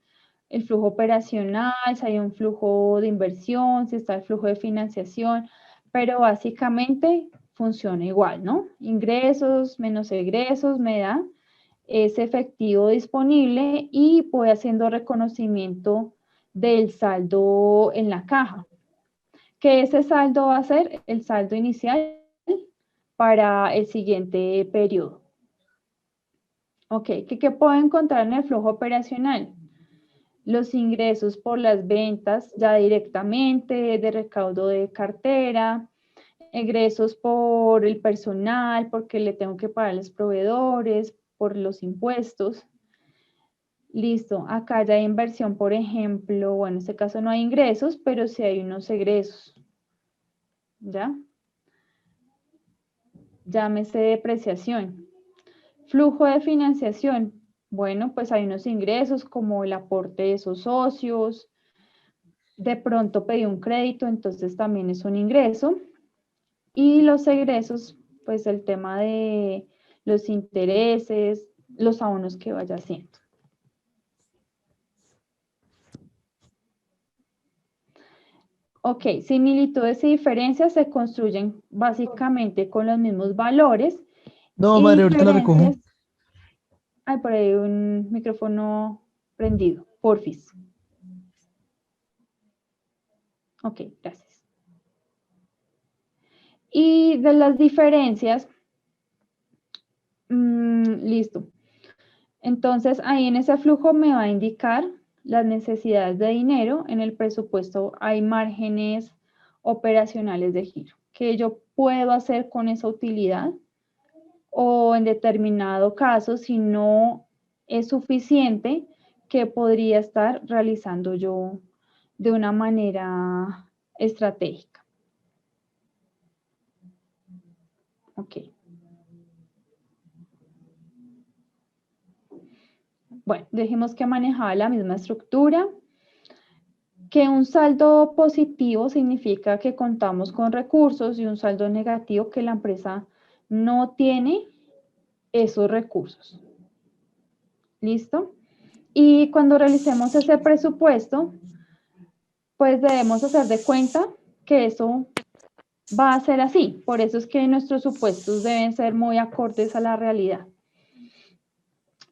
el flujo operacional, si hay un flujo de inversión, si está el flujo de financiación, pero básicamente funciona igual, ¿no? Ingresos menos egresos me da ese efectivo disponible y voy haciendo reconocimiento del saldo en la caja. Que ese saldo va a ser el saldo inicial para el siguiente periodo. Ok, ¿qué puedo encontrar en el flujo operacional? Los ingresos por las ventas ya directamente, de recaudo de cartera, egresos por el personal, porque le tengo que pagar a los proveedores, por los impuestos. Listo, acá ya hay inversión, por ejemplo, bueno, en este caso no hay ingresos, pero sí hay unos egresos. ¿Ya? Llámese depreciación. Flujo de financiación. Bueno, pues hay unos ingresos como el aporte de esos socios. De pronto pedí un crédito, entonces también es un ingreso. Y los egresos, pues el tema de los intereses, los abonos que vaya haciendo. Ok, similitudes y diferencias se construyen básicamente con los mismos valores. No, y madre, ahorita la recojo. diferencias. Hay por ahí un micrófono prendido, porfis. Ok, gracias. Y de las diferencias, listo. Entonces, ahí en ese flujo me va a indicar las necesidades de dinero. En el presupuesto hay márgenes operacionales de giro. ¿Qué yo puedo hacer con esa utilidad? O en determinado caso, si no es suficiente, ¿qué podría estar realizando yo de una manera estratégica? Ok. Bueno, dijimos que manejaba la misma estructura, que un saldo positivo significa que contamos con recursos y un saldo negativo que la empresa no tiene esos recursos. ¿Listo? Y cuando realicemos ese presupuesto, pues debemos hacer de cuenta que eso va a ser así. Por eso es que nuestros supuestos deben ser muy acordes a la realidad.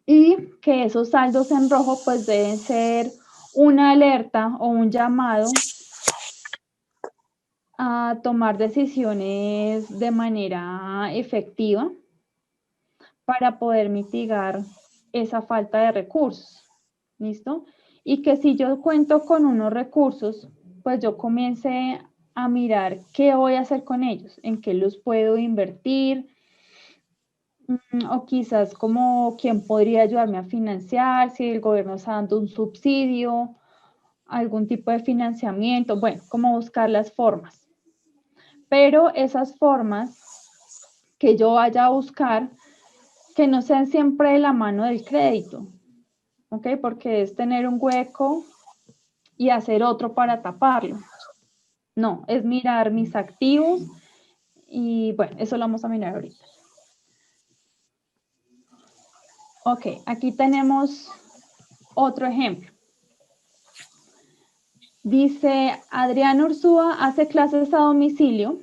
Y que esos saldos en rojo pues deben ser una alerta o un llamado a tomar decisiones de manera efectiva para poder mitigar esa falta de recursos. ¿Listo? Y que si yo cuento con unos recursos, pues yo comience a mirar qué voy a hacer con ellos, en qué los puedo invertir, o quizás como quién podría ayudarme a financiar, si el gobierno está dando un subsidio, algún tipo de financiamiento, bueno, como buscar las formas. Pero esas formas que yo vaya a buscar, que no sean siempre de la mano del crédito, ¿ok? Porque es tener un hueco y hacer otro para taparlo. No, es mirar mis activos y bueno, eso lo vamos a mirar ahorita. Ok, aquí tenemos otro ejemplo. Dice, Adrián Ursúa hace clases a domicilio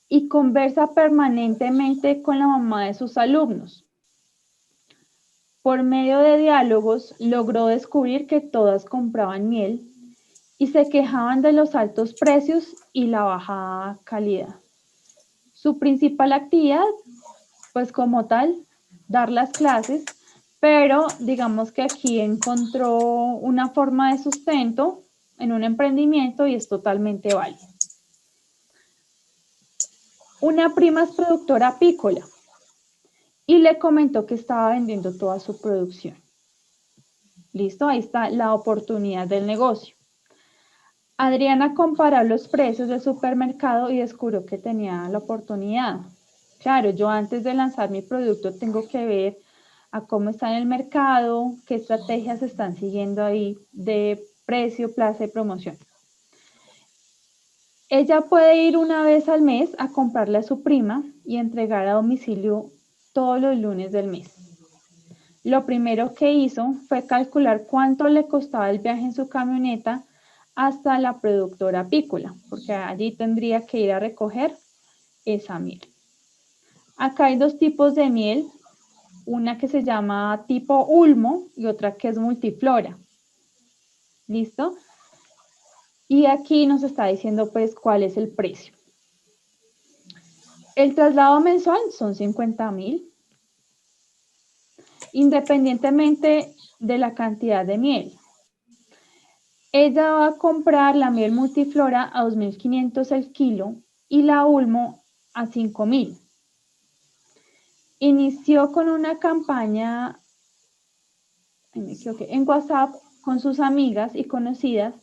y conversa permanentemente con la mamá de sus alumnos. Por medio de diálogos logró descubrir que todas compraban miel y se quejaban de los altos precios y la baja calidad. Su principal actividad, pues como tal, dar las clases, pero digamos que aquí encontró una forma de sustento en un emprendimiento y es totalmente válido. Una prima es productora apícola y le comentó que estaba vendiendo toda su producción. Listo, ahí está la oportunidad del negocio. Adriana comparó los precios del supermercado y descubrió que tenía la oportunidad. Claro, yo antes de lanzar mi producto tengo que ver a cómo está en el mercado, qué estrategias están siguiendo ahí de precio, plaza y promoción. Ella puede ir una vez al mes a comprarle a su prima y entregar a domicilio todos los lunes del mes. Lo primero que hizo fue calcular cuánto le costaba el viaje en su camioneta hasta la productora apícola, porque allí tendría que ir a recoger esa miel. Acá hay dos tipos de miel, una que se llama tipo ulmo y otra que es multiflora. ¿Listo? Y aquí nos está diciendo pues cuál es el precio. El traslado mensual son 50.000, independientemente de la cantidad de miel. Ella va a comprar la miel multiflora a 2.500 el kilo y la ulmo a 5.000. Inició con una campaña en WhatsApp con sus amigas y conocidas,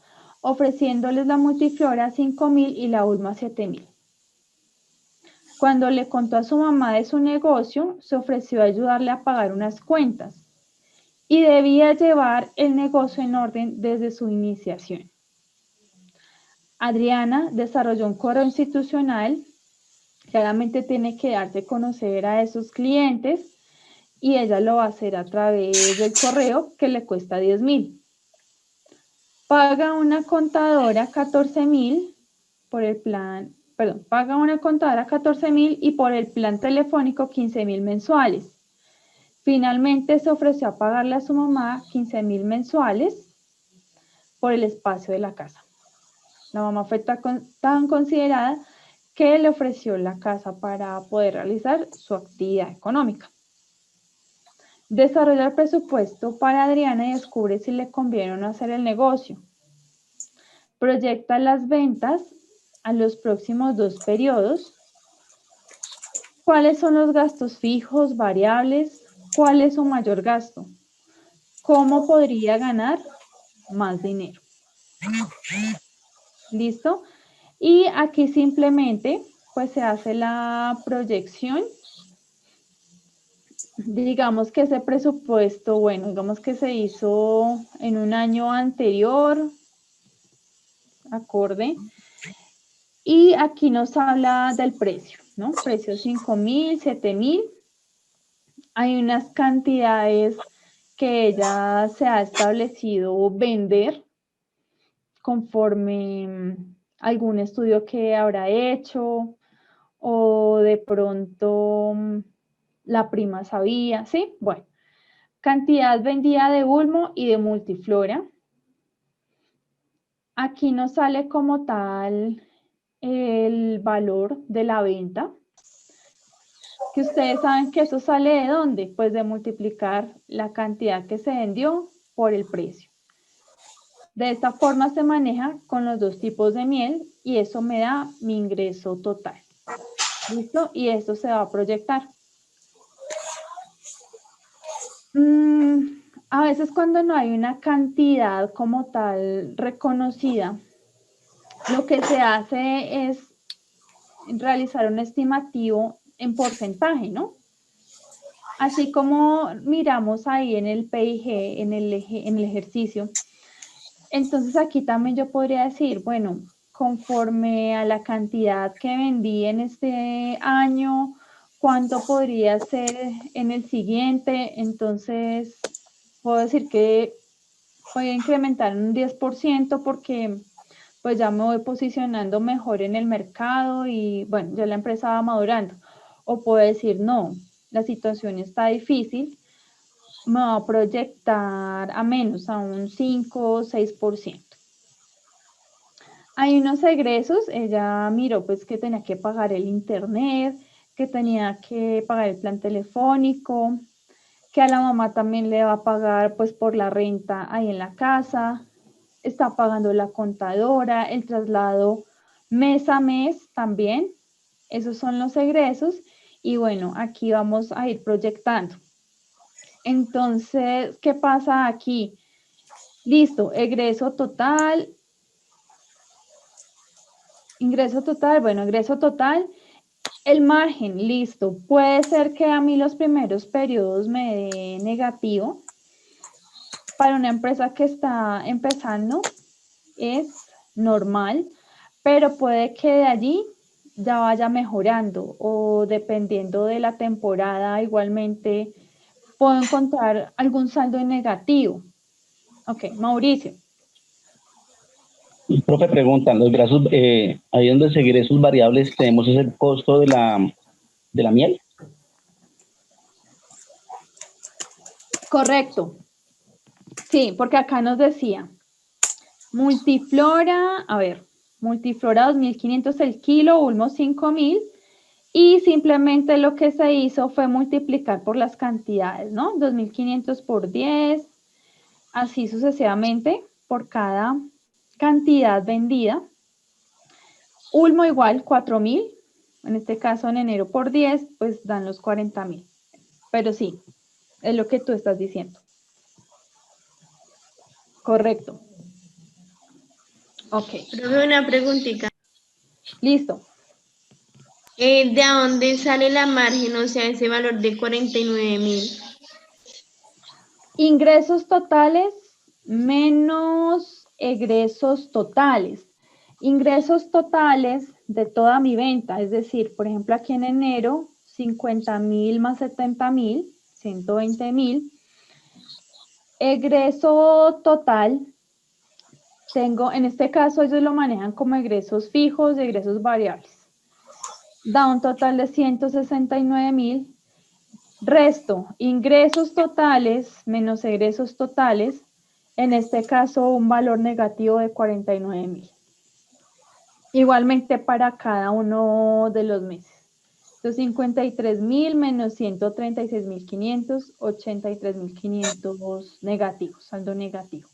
ofreciéndoles la multiflora a 5.000 y la ulma a 7.000. Cuando le contó a su mamá de su negocio, se ofreció a ayudarle a pagar unas cuentas y debía llevar el negocio en orden desde su iniciación. Adriana desarrolló un correo institucional, claramente tiene que darse a conocer a esos clientes y ella lo va a hacer a través del correo que le cuesta 10.000. Paga una contadora 14.000 por el plan, perdón, paga una contadora 14.000 y por el plan telefónico 15.000 mensuales. Finalmente se ofreció a pagarle a su mamá 15.000 mensuales por el espacio de la casa. La mamá fue tan considerada que le ofreció la casa para poder realizar su actividad económica. Desarrolla el presupuesto para Adriana y descubre si le conviene o no hacer el negocio. Proyecta las ventas a los próximos 2 periodos. ¿Cuáles son los gastos fijos, variables? ¿Cuál es su mayor gasto? ¿Cómo podría ganar más dinero? ¿Listo? Y aquí simplemente pues se hace la proyección. Digamos que ese presupuesto, bueno, digamos que se hizo en un año anterior, acorde. Y aquí nos habla del precio, ¿no? Precio 5.000, 7.000. Hay unas cantidades que ella se ha establecido vender conforme algún estudio que habrá hecho o de pronto la prima sabía, ¿sí? Bueno, cantidad vendida de Ulmo y de Multiflora. Aquí nos sale como tal el valor de la venta, que ustedes saben que eso sale de dónde, pues de multiplicar la cantidad que se vendió por el precio. De esta forma se maneja con los 2 tipos de miel y eso me da mi ingreso total. ¿Listo? Y esto se va a proyectar. A veces cuando no hay una cantidad como tal reconocida, lo que se hace es realizar un estimativo en porcentaje, ¿no? Así como miramos ahí en el PIG, en el ejercicio. Entonces aquí también yo podría decir, bueno, conforme a la cantidad que vendí en este año, ¿cuánto podría ser en el siguiente? Entonces puedo decir que voy a incrementar un 10% porque pues ya me voy posicionando mejor en el mercado y bueno, ya la empresa va madurando. O puedo decir, no, la situación está difícil, me va a proyectar a menos, a un 5 o 6%. Hay unos egresos, ella miró pues que tenía que pagar el internet, que tenía que pagar el plan telefónico, que a la mamá también le va a pagar pues por la renta ahí en la casa, está pagando la contadora, el traslado mes a mes también, esos son los egresos y bueno, aquí vamos a ir proyectando. Entonces, ¿qué pasa aquí? Listo, egreso total, ingreso total, bueno, ingreso total, el margen, listo. Puede ser que a mí los primeros periodos me dé negativo. Para una empresa que está empezando es normal, pero puede que de allí ya vaya mejorando o dependiendo de la temporada igualmente puedo encontrar algún saldo en negativo. Ok, Mauricio. El profe pregunta, los ingresos, ahí donde se ingresos variables tenemos ese costo de la miel. Correcto. Sí, porque acá nos decía, Multiflora, a ver, Multiflora 2.500 el kilo, Ulmo 5.000 y simplemente lo que se hizo fue multiplicar por las cantidades, ¿no? 2.500 por 10, así sucesivamente por cada cantidad vendida. Ulmo igual 4.000, en este caso en enero por 10, pues dan los 40.000. Pero sí, es lo que tú estás diciendo. Correcto. Ok. Profe, una preguntita. Listo. ¿De dónde sale la margen, o sea, ese valor de 49.000? Ingresos totales menos egresos totales. Ingresos totales de toda mi venta, es decir, por ejemplo, aquí en enero, 50.000 más 70.000, 120.000. Egreso total, tengo, en este caso ellos lo manejan como egresos fijos y egresos variables. Da un total de 169.000. Resto, ingresos totales menos egresos totales, en este caso un valor negativo de 49.000. Igualmente para cada uno de los meses. 53.000 menos 136.500, 83.500 negativos, saldo negativo.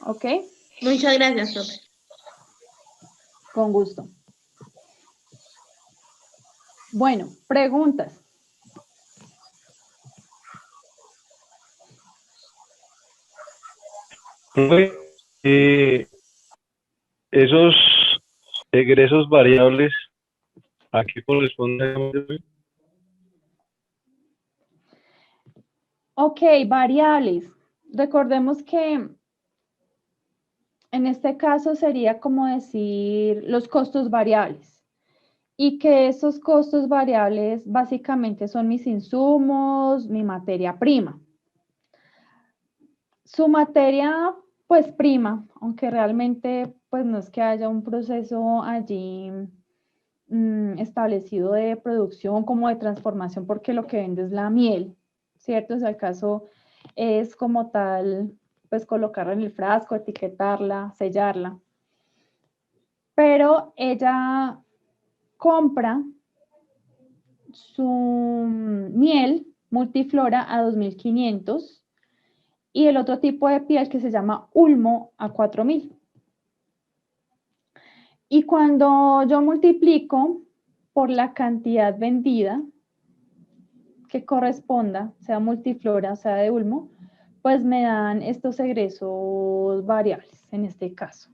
¿Ok? Muchas gracias, profe. Con gusto. Bueno, preguntas. Profe, esos egresos variables, ¿a qué corresponden? Ok, variables. Recordemos que en este caso sería como decir los costos variables. Y que esos costos variables básicamente son mis insumos, mi materia prima. Su materia, pues prima, aunque realmente pues no es que haya un proceso allí establecido de producción como de transformación, porque lo que vende es la miel, ¿cierto? O sea, el caso es como tal, pues colocarla en el frasco, etiquetarla, sellarla. Pero ella compra su miel multiflora a 2.500 y el otro tipo de piel que se llama ulmo a 4.000. Y cuando yo multiplico por la cantidad vendida que corresponda, sea multiflora, sea de ulmo, pues me dan estos egresos variables en este caso.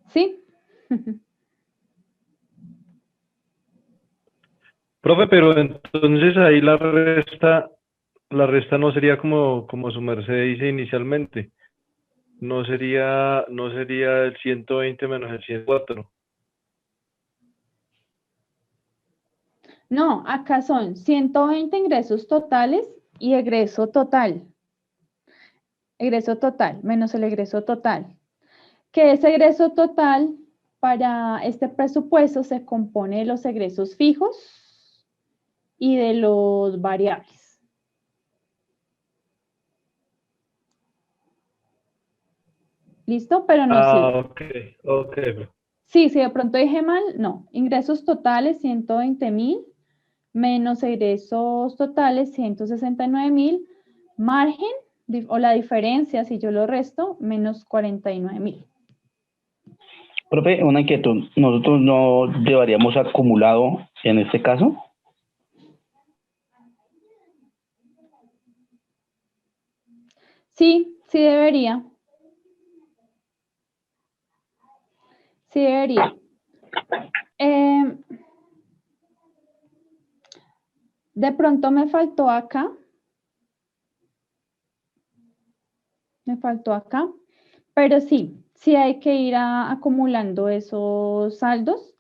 ¿Sí? Profe, pero entonces ahí la resta no sería como su merced dice inicialmente. No sería el 120 menos el 104. No, acá son 120 ingresos totales y egreso total. Egreso total menos el egreso total. Que ese egreso total para este presupuesto se compone de los egresos fijos y de los variables. ¿Listo? Pero no sigue. Ok. Sí, si de pronto dije mal, no. Ingresos totales 120.000 menos egresos totales 169.000, margen o la diferencia, si yo lo resto, menos 49.000. Profe, una inquietud. ¿Nosotros no llevaríamos acumulado en este caso? Sí, sí debería. Sí debería. De pronto me faltó acá. Pero sí, sí hay que ir acumulando esos saldos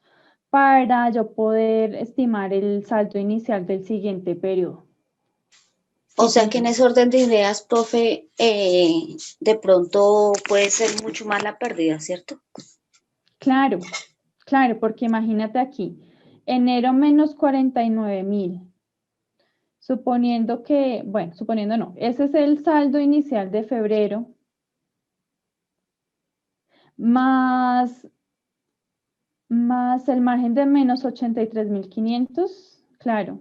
para yo poder estimar el saldo inicial del siguiente periodo. O sea que en ese orden de ideas, profe, de pronto puede ser mucho más la pérdida, ¿cierto? Claro, porque imagínate aquí, enero menos 49.000. Suponiendo que, bueno, suponiendo no, ese es el saldo inicial de febrero, más el margen de menos 83.500, claro.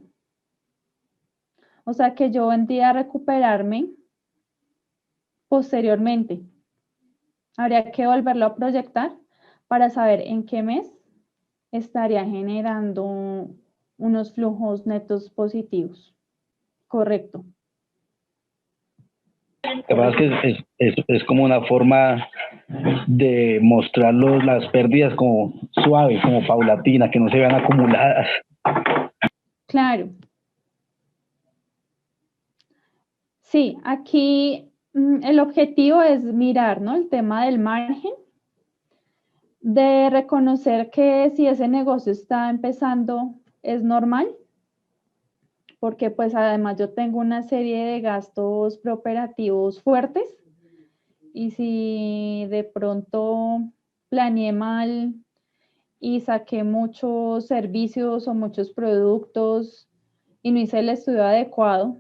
O sea que yo vendría a recuperarme posteriormente. Habría que volverlo a proyectar para saber en qué mes estaría generando unos flujos netos positivos. Correcto. Lo que pasa es que es como una forma de mostrar las pérdidas como suave, como paulatina, que no se vean acumuladas. Claro. Sí, aquí el objetivo es mirar, ¿no? El tema del margen de reconocer que si ese negocio está empezando es normal, porque pues además yo tengo una serie de gastos preoperativos fuertes y si de pronto planeé mal y saqué muchos servicios o muchos productos y no hice el estudio adecuado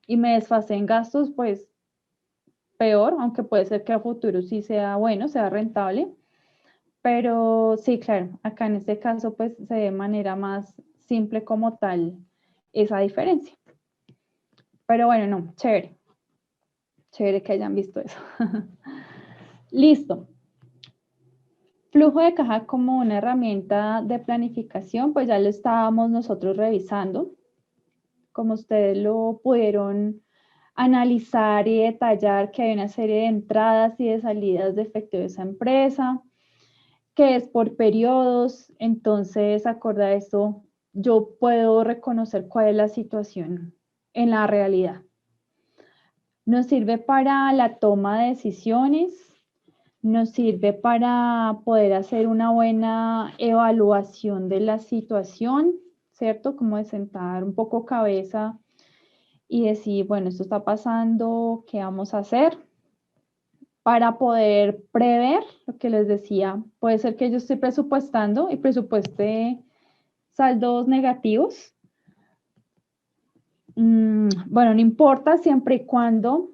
y me desfasé en gastos, pues peor, aunque puede ser que a futuro sí sea bueno, sea rentable. Pero sí, claro, acá en este caso pues se ve de manera más simple como tal esa diferencia. Pero bueno, no, chévere. Chévere que hayan visto eso. Listo. Flujo de caja como una herramienta de planificación, pues ya lo estábamos nosotros revisando. Como ustedes lo pudieron analizar y detallar, que hay una serie de entradas y de salidas de efectivo de esa empresa, que es por periodos. Entonces, acorde a eso, yo puedo reconocer cuál es la situación en la realidad. Nos sirve para la toma de decisiones, nos sirve para poder hacer una buena evaluación de la situación, ¿cierto? Como de sentar un poco cabeza y decir, bueno, esto está pasando, ¿qué vamos a hacer? Para poder prever, lo que les decía, puede ser que yo estoy presupuestando y presupueste saldos negativos. Bueno, no importa siempre y cuando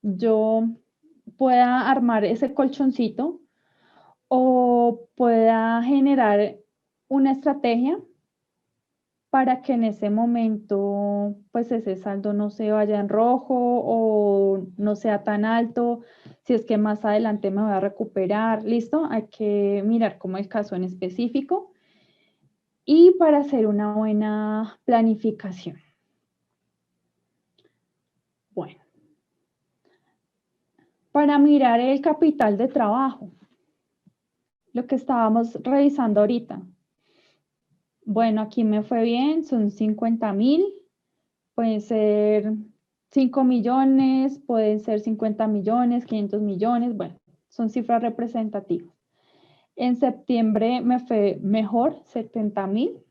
yo pueda armar ese colchoncito o pueda generar una estrategia para que en ese momento pues ese saldo no se vaya en rojo o no sea tan alto, si es que más adelante me voy a recuperar, listo, hay que mirar como el caso en específico y para hacer una buena planificación. Bueno, para mirar el capital de trabajo, lo que estábamos revisando ahorita. Bueno, aquí me fue bien, son 50,000, pueden ser 5 millones, pueden ser 50 millones, 500 millones, bueno, son cifras representativas. En septiembre me fue mejor, 70,000,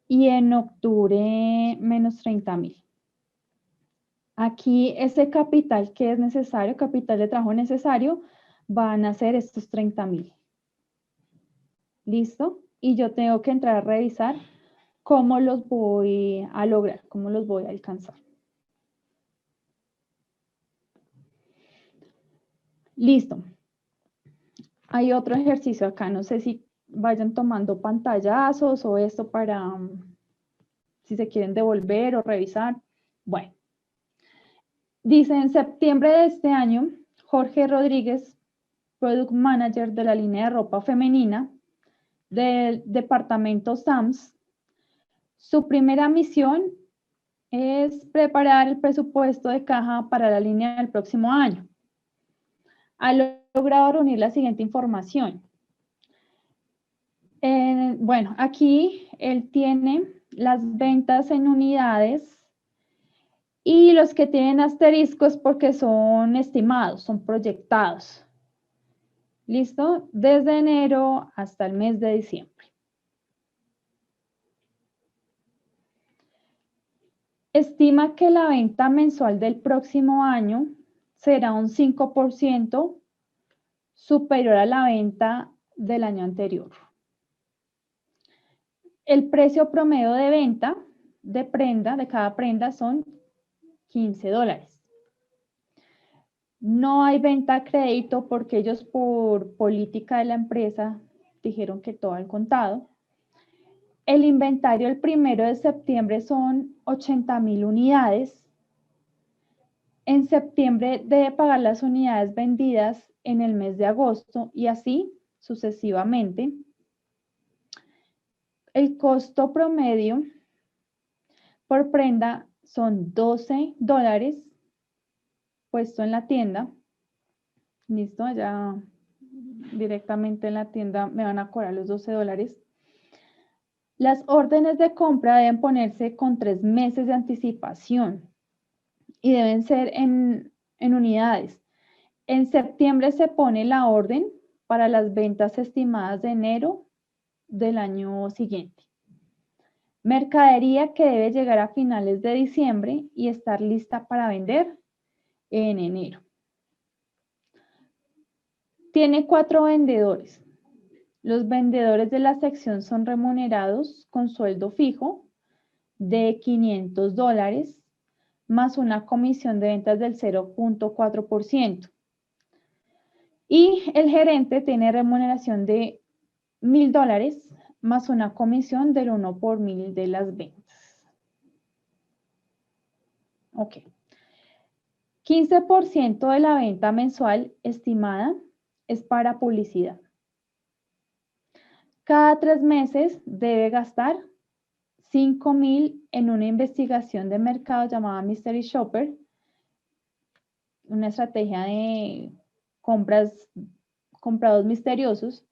y en octubre menos 30,000. Aquí ese capital que es necesario, capital de trabajo necesario, van a ser estos 30,000. ¿Listo? Y yo tengo que entrar a revisar cómo los voy a lograr, cómo los voy a alcanzar. Listo. Hay otro ejercicio acá, no sé si vayan tomando pantallazos o esto para si se quieren devolver o revisar. Bueno, dice en septiembre de este año, Jorge Rodríguez, Product Manager de la línea de ropa femenina del departamento Sams, su primera misión es preparar el presupuesto de caja para la línea del próximo año. Ha logrado reunir la siguiente información. Bueno, aquí él tiene las ventas en unidades y los que tienen asteriscos porque son estimados, son proyectados. ¿Listo? Desde enero hasta el mes de diciembre. Estima que la venta mensual del próximo año será un 5% superior a la venta del año anterior. El precio promedio de venta de prenda, de cada prenda, son $15. No hay venta a crédito porque ellos por política de la empresa dijeron que todo al contado. El inventario el 1 de septiembre son 80,000 unidades. En septiembre debe pagar las unidades vendidas en el mes de agosto y así sucesivamente. El costo promedio por prenda son $12 puesto en la tienda. Listo, ya directamente en la tienda me van a cobrar los $12. Las órdenes de compra deben ponerse con 3 meses de anticipación y deben ser en unidades. En septiembre se pone la orden para las ventas estimadas de enero del año siguiente. Mercadería que debe llegar a finales de diciembre y estar lista para vender en enero. Tiene 4 vendedores. Los vendedores de la sección son remunerados con sueldo fijo de $500 más una comisión de ventas del 0.4%. Y el gerente tiene remuneración de $1,000 más una comisión del 1 por 1,000 de las ventas. Ok. 15% de la venta mensual estimada es para publicidad. Cada 3 meses debe gastar $5,000 en una investigación de mercado llamada Mystery Shopper, una estrategia de comprados misteriosos.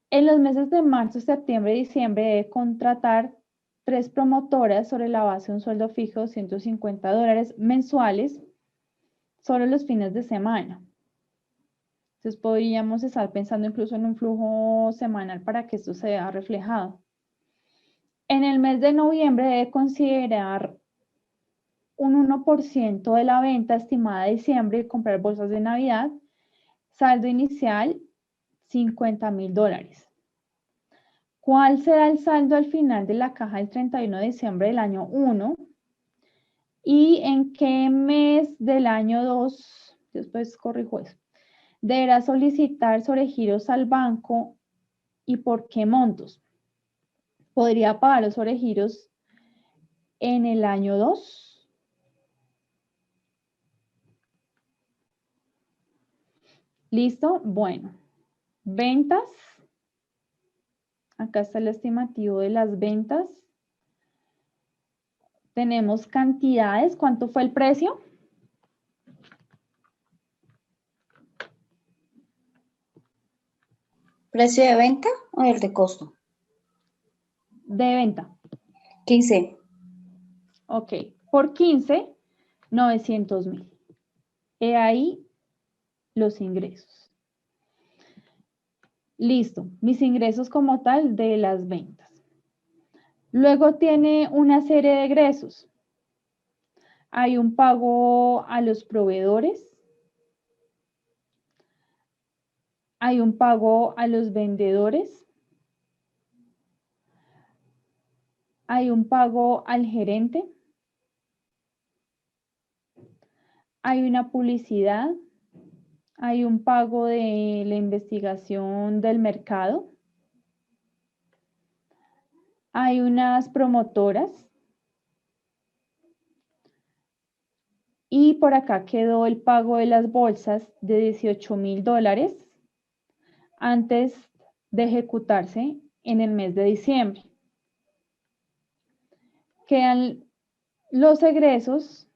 En los meses de marzo, septiembre y diciembre debe contratar 3 promotoras sobre la base de un sueldo fijo de $150 mensuales, solo los fines de semana. Entonces podríamos estar pensando incluso en un flujo semanal para que esto se vea reflejado. En el mes de noviembre debe considerar un 1% de la venta estimada de diciembre y comprar bolsas de Navidad. Saldo inicial, $50,000. ¿Cuál será el saldo al final de la caja del 31 de diciembre del año 1? ¿Y en qué mes del año 2? Después corrijo eso. Deberá solicitar sobregiros al banco y por qué montos. ¿Podría pagar los sobregiros en el año 2? ¿Listo? Bueno, ventas. Acá está el estimativo de las ventas. Tenemos cantidades. ¿Cuánto fue el precio? ¿Precio de venta o el de costo? De venta. 15. Ok. Por 15, 900,000. He ahí los ingresos. Listo. Mis ingresos como tal de las ventas. Luego tiene una serie de egresos. Hay un pago a los proveedores. Hay un pago a los vendedores. Hay un pago al gerente. Hay una publicidad. Hay un pago de la investigación del mercado. Hay unas promotoras. Y por acá quedó el pago de las bolsas de $18,000 antes de ejecutarse en el mes de diciembre. Quedan los egresos.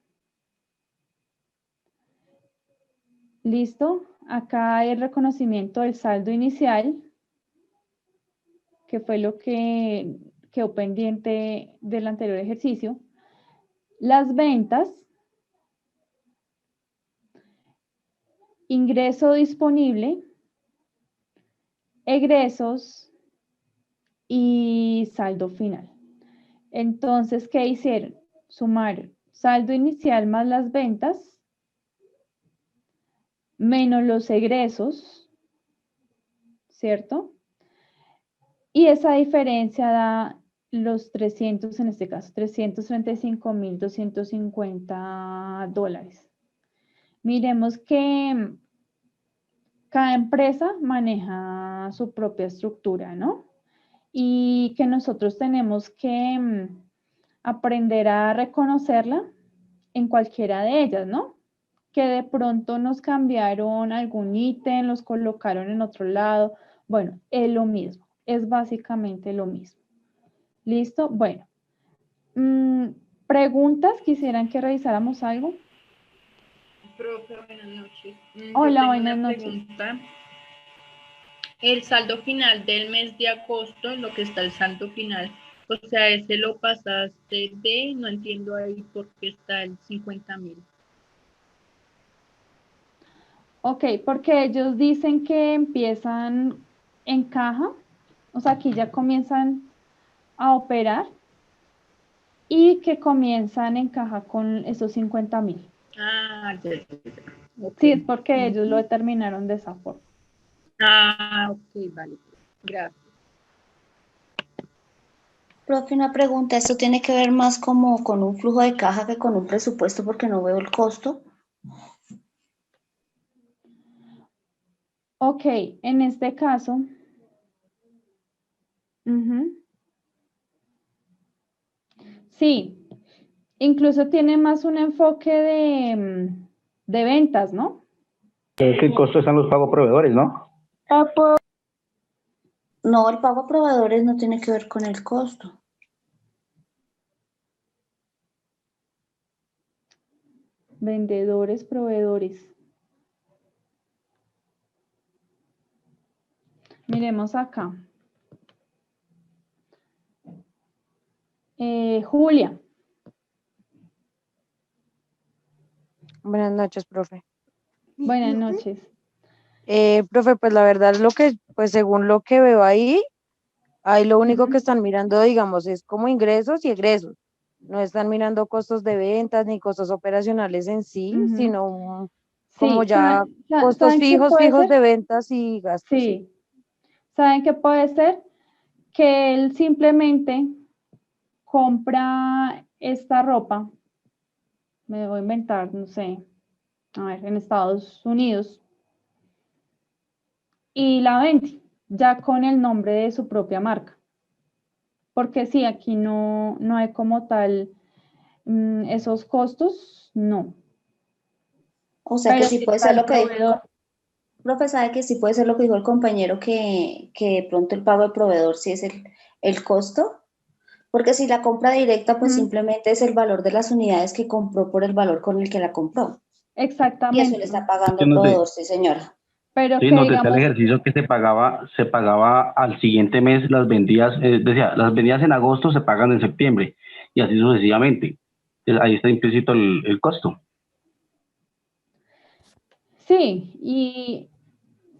Listo. Acá hay el reconocimiento del saldo inicial, que fue lo que quedó pendiente del anterior ejercicio. Las ventas. Ingreso disponible. Egresos y saldo final. Entonces, ¿qué hicieron? Sumaron saldo inicial más las ventas menos los egresos, ¿cierto? Y esa diferencia da los 300, en este caso, $335,250. Miremos que cada empresa maneja su propia estructura, ¿no? Y que nosotros tenemos que aprender a reconocerla en cualquiera de ellas, ¿no? Que de pronto nos cambiaron algún ítem, los colocaron en otro lado. Bueno, es lo mismo, es básicamente lo mismo. ¿Listo? Bueno. ¿Preguntas? ¿Quisieran que revisáramos algo? Profe, buenas noches. Hola, Yo buenas tengo una noches. pregunta. El saldo final del mes de agosto, en lo que está el saldo final, o sea, ese lo pasaste de, no entiendo ahí por qué está el 50,000. Ok, porque ellos dicen que empiezan en caja, o sea, aquí ya comienzan a operar y que comienzan en caja con esos 50.000. Ah, ya, ya, ya. Ok. Sí, es porque ellos lo determinaron de esa forma. Ah, ok, vale. Gracias. Profe, una pregunta, ¿esto tiene que ver más como con un flujo de caja que con un presupuesto porque no veo el costo? Ok, en este caso, sí, incluso tiene más un enfoque de ventas, ¿no? Es que el costo están los pagos proveedores, ¿no? No, el pago a proveedores no tiene que ver con el costo. Vendedores, proveedores. Miremos acá. Julia. Buenas noches, profe. Buenas noches. Profe, pues la verdad lo que, pues según lo que veo ahí lo único que están mirando, digamos, es como ingresos y egresos. No están mirando costos de ventas ni costos operacionales en sí, sino como Sí, ya costos ¿saben qué puede fijos ser? de ventas y gastos, sí. Sí. ¿Saben qué puede ser? Que él simplemente compra esta ropa, me voy a inventar, no sé, a ver, en Estados Unidos, y la vende ya con el nombre de su propia marca. Porque sí, aquí no hay como tal esos costos, no. O sea que Pero sí sí puede está ser el lo que dijo, proveedor. profe, sabe que sí puede ser lo que dijo el compañero que de pronto el pago de proveedor sí es el costo, porque si la compra directa pues simplemente es el valor de las unidades que compró por el valor con el que la compró. Y eso le Exactamente. está Es pagando que el nos, proveedor, sí señora. Pero sí, que nos decía el digamos, ejercicio que se pagaba al siguiente mes, las vendidas, decía, las vendidas en agosto se pagan en septiembre, y así sucesivamente. Entonces, ahí está implícito el costo. sí, y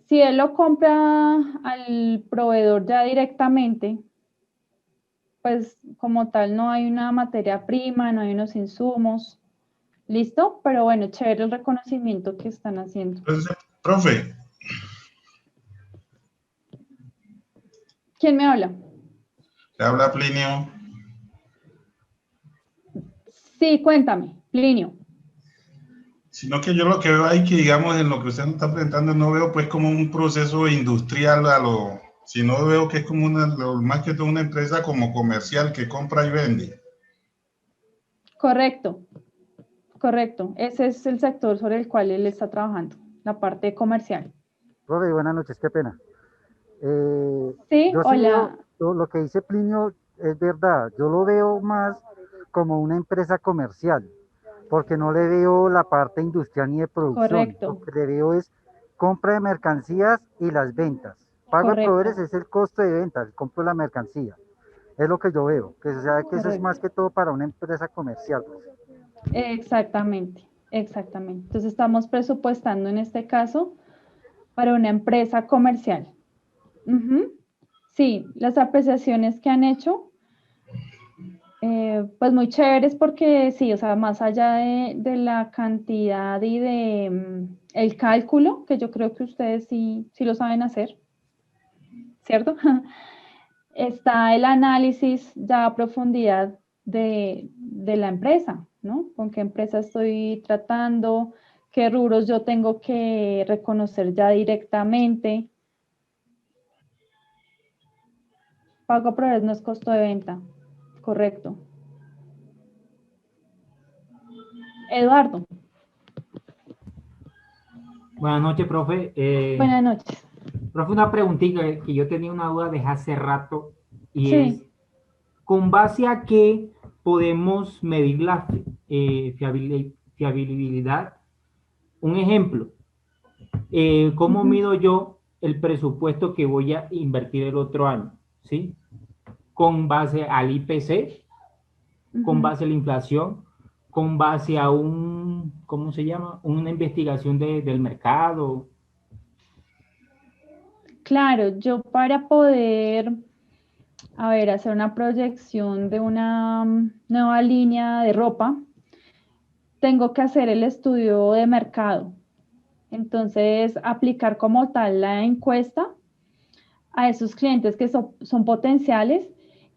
si él lo compra al proveedor ya directamente, pues como tal no hay una materia prima, no hay unos insumos, ¿listo? Pero bueno, chévere el reconocimiento que están haciendo. Entonces, profe, ¿Quién me habla? le habla Plinio. Sí, cuéntame, Plinio. Sino que yo lo que veo ahí, que digamos, en lo que usted nos está presentando, no veo pues como un proceso industrial sino veo que es como más que todo una empresa como comercial que compra y vende. Correcto, correcto. Ese es el sector sobre el cual él está trabajando, la parte comercial. Profe, buenas noches, qué pena. Sí, Yo sí veo, hola. lo que dice Plinio es verdad, yo lo veo más como una empresa comercial, porque no le veo la parte industrial ni de producción, lo Correcto, que le veo es compra de mercancías y las ventas. Pago de proveedores correcto, es el costo de ventas, el compro de la mercancía. Es lo que yo veo, que o sea, que eso es más correcto. que todo para una empresa comercial, pues. Exactamente, exactamente. Entonces estamos presupuestando en este caso para una empresa comercial. Ujú. Sí, las apreciaciones que han hecho, pues muy chéveres porque sí, o sea, más allá de la cantidad y de el cálculo, que yo creo que ustedes sí lo saben hacer, ¿cierto? Está el análisis ya a profundidad de la empresa, ¿no? Con qué empresa estoy tratando, qué rubros yo tengo que reconocer ya directamente. Pago por no es costo de venta, correcto. Eduardo, Buenas noches, profe. buenas noches. Profe, una preguntita que yo tenía una duda desde hace rato y es, Sí. ¿con base a qué podemos medir la fiabilidad? Un ejemplo, ¿cómo Ujú, mido yo el presupuesto que voy a invertir el otro año? ¿Sí? Con base al IPC, con ujú. base a la inflación, con base a un ¿cómo se llama? Una investigación del mercado. Claro, yo para poder, a ver, hacer una proyección de una nueva línea de ropa, tengo que hacer el estudio de mercado. Entonces, aplicar como tal la encuesta a esos clientes que son potenciales,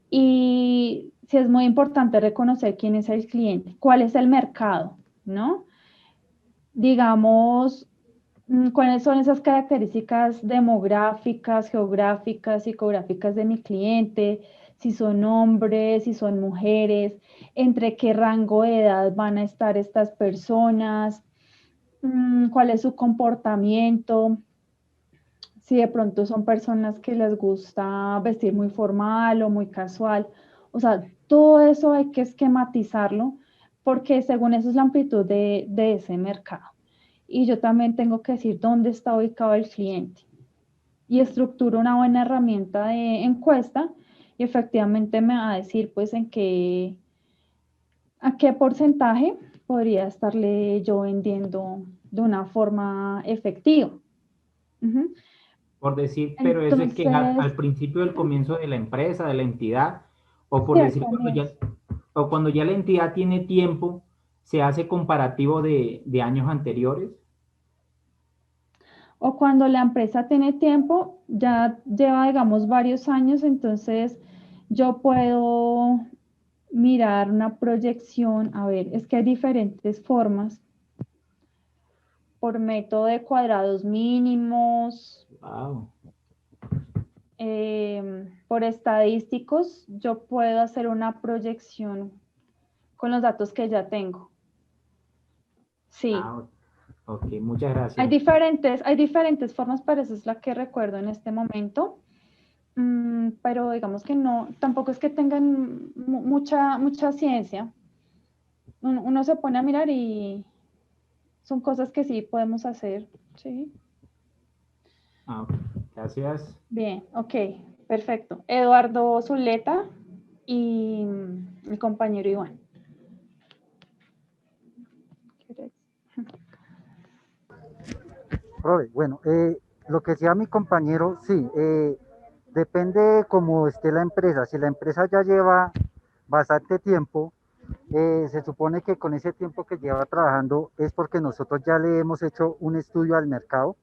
y sí es muy importante reconocer quién es el cliente, cuál es el mercado, ¿no? Digamos, cuáles son esas características demográficas, geográficas, psicográficas de mi cliente, si son hombres, si son mujeres, entre qué rango de edad van a estar estas personas, cuál es su comportamiento, si de pronto son personas que les gusta vestir muy formal o muy casual. O sea, todo eso hay que esquematizarlo porque según eso es la amplitud de ese mercado. Y yo también tengo que decir dónde está ubicado el cliente. Y estructuro una buena herramienta de encuesta y efectivamente me va a decir pues a qué porcentaje podría estarle yo vendiendo de una forma efectiva. Ujú. Por decir, pero eso es que al Entonces, principio del comienzo de la empresa, de la entidad, o por sí, al decir comienzo. cuando ya la entidad tiene tiempo, se hace comparativo de años anteriores. O cuando la empresa tiene tiempo, ya lleva, digamos, varios años, entonces yo puedo mirar una proyección. A ver, es que hay diferentes formas. Por método de cuadrados mínimos, Wow. por estadísticos, yo puedo hacer una proyección con los datos que ya tengo. Sí. Ah, ok, muchas Hay gracias. diferentes formas, pero esa es la que recuerdo en este momento. Pero digamos que no, tampoco es que tengan mucha ciencia. Uno se pone a mirar y son cosas que sí podemos hacer. Sí. Ah, ok, gracias. Bien, ok, perfecto. Eduardo Zuleta y el compañero Iván. Profe, bueno, lo que decía mi compañero, sí, depende de cómo esté la empresa. Si la empresa ya lleva bastante tiempo, se supone que con ese tiempo que lleva trabajando es porque nosotros ya le hemos hecho un estudio al mercado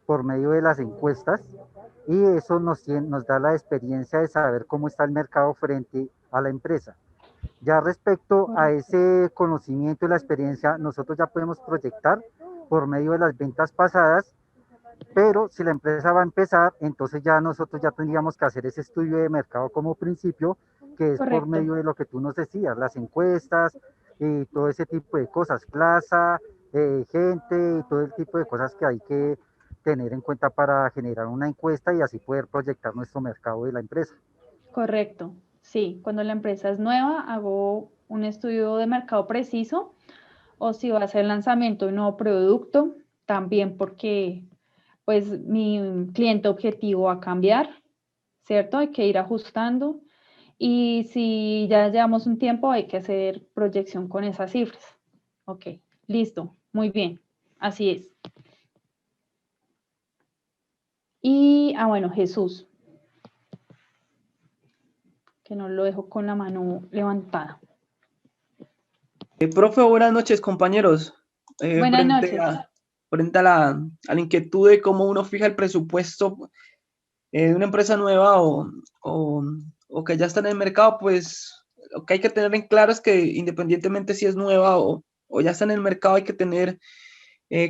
por medio de las encuestas, y eso nos da la experiencia de saber cómo está el mercado frente a la empresa. Ya respecto a Correcto. ese conocimiento y la experiencia, nosotros ya podemos proyectar por medio de las ventas pasadas, pero si la empresa va a empezar, entonces ya nosotros ya tendríamos que hacer ese estudio de mercado como principio, que es por Correcto. medio de lo que tú nos decías, las encuestas y todo ese tipo de cosas, plaza, gente y todo el tipo de cosas que hay que tener en cuenta para generar una encuesta y así poder proyectar nuestro mercado de la empresa. Correcto. Sí, cuando la empresa es nueva, hago un estudio de mercado preciso, o si va a ser lanzamiento de un nuevo producto, también porque pues mi cliente objetivo va a cambiar, ¿cierto? Hay que ir ajustando. Y si ya llevamos un tiempo, hay que hacer proyección con esas cifras. Ok, listo, muy bien, así es. Y, bueno, Jesús, que no lo dejo con la mano levantada. Profe, buenas noches, compañeros. Buenas noches. Frente a la inquietud de cómo uno fija el presupuesto de una empresa nueva o que ya está en el mercado, pues lo que hay que tener en claro es que independientemente si es nueva o ya está en el mercado, hay que tener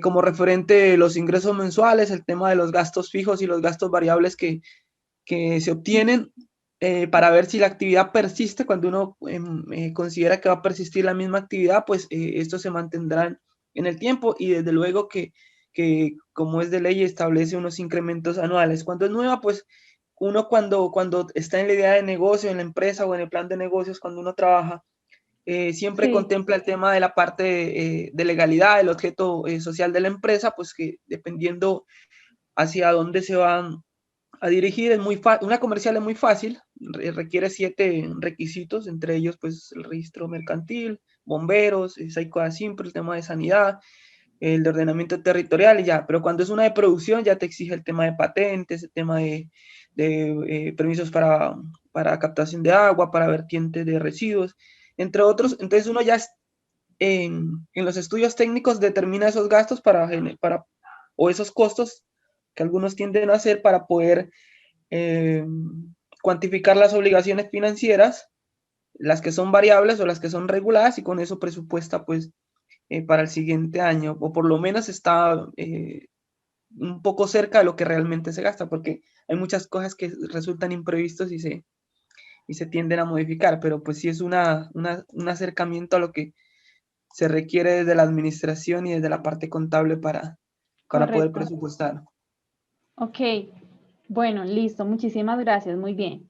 como referente los ingresos mensuales, el tema de los gastos fijos y los gastos variables que se obtienen para ver si la actividad persiste. Cuando uno considera que va a persistir la misma actividad, pues esto se mantendrá en el tiempo, y desde luego que como es de ley establece unos incrementos anuales. Cuando es nueva, pues uno cuando está en la idea de negocio, en la empresa o en el plan de negocios, cuando uno trabaja, siempre Sí. contempla el tema de la parte de legalidad, del objeto social de la empresa, pues que dependiendo hacia dónde se van a dirigir, una comercial es muy fácil, requiere 7 requisitos, entre ellos pues el registro mercantil, bomberos, hay cosas simples, el tema de sanidad, el de ordenamiento territorial y ya, pero cuando es una de producción ya te exige el tema de patentes, el tema de permisos para captación de agua, para vertientes de residuos, entre otros. Entonces uno ya en los estudios técnicos determina esos gastos o esos costos que algunos tienden a hacer para poder cuantificar las obligaciones financieras, las que son variables o las que son reguladas, y con eso presupuesta pues para el siguiente año, o por lo menos está un poco cerca de lo que realmente se gasta, porque hay muchas cosas que resultan imprevistos y se tienden a modificar, pero pues sí es un acercamiento a lo que se requiere desde la administración y desde la parte contable para poder Correcto. presupuestar. Ok, bueno, listo, muchísimas gracias, muy bien.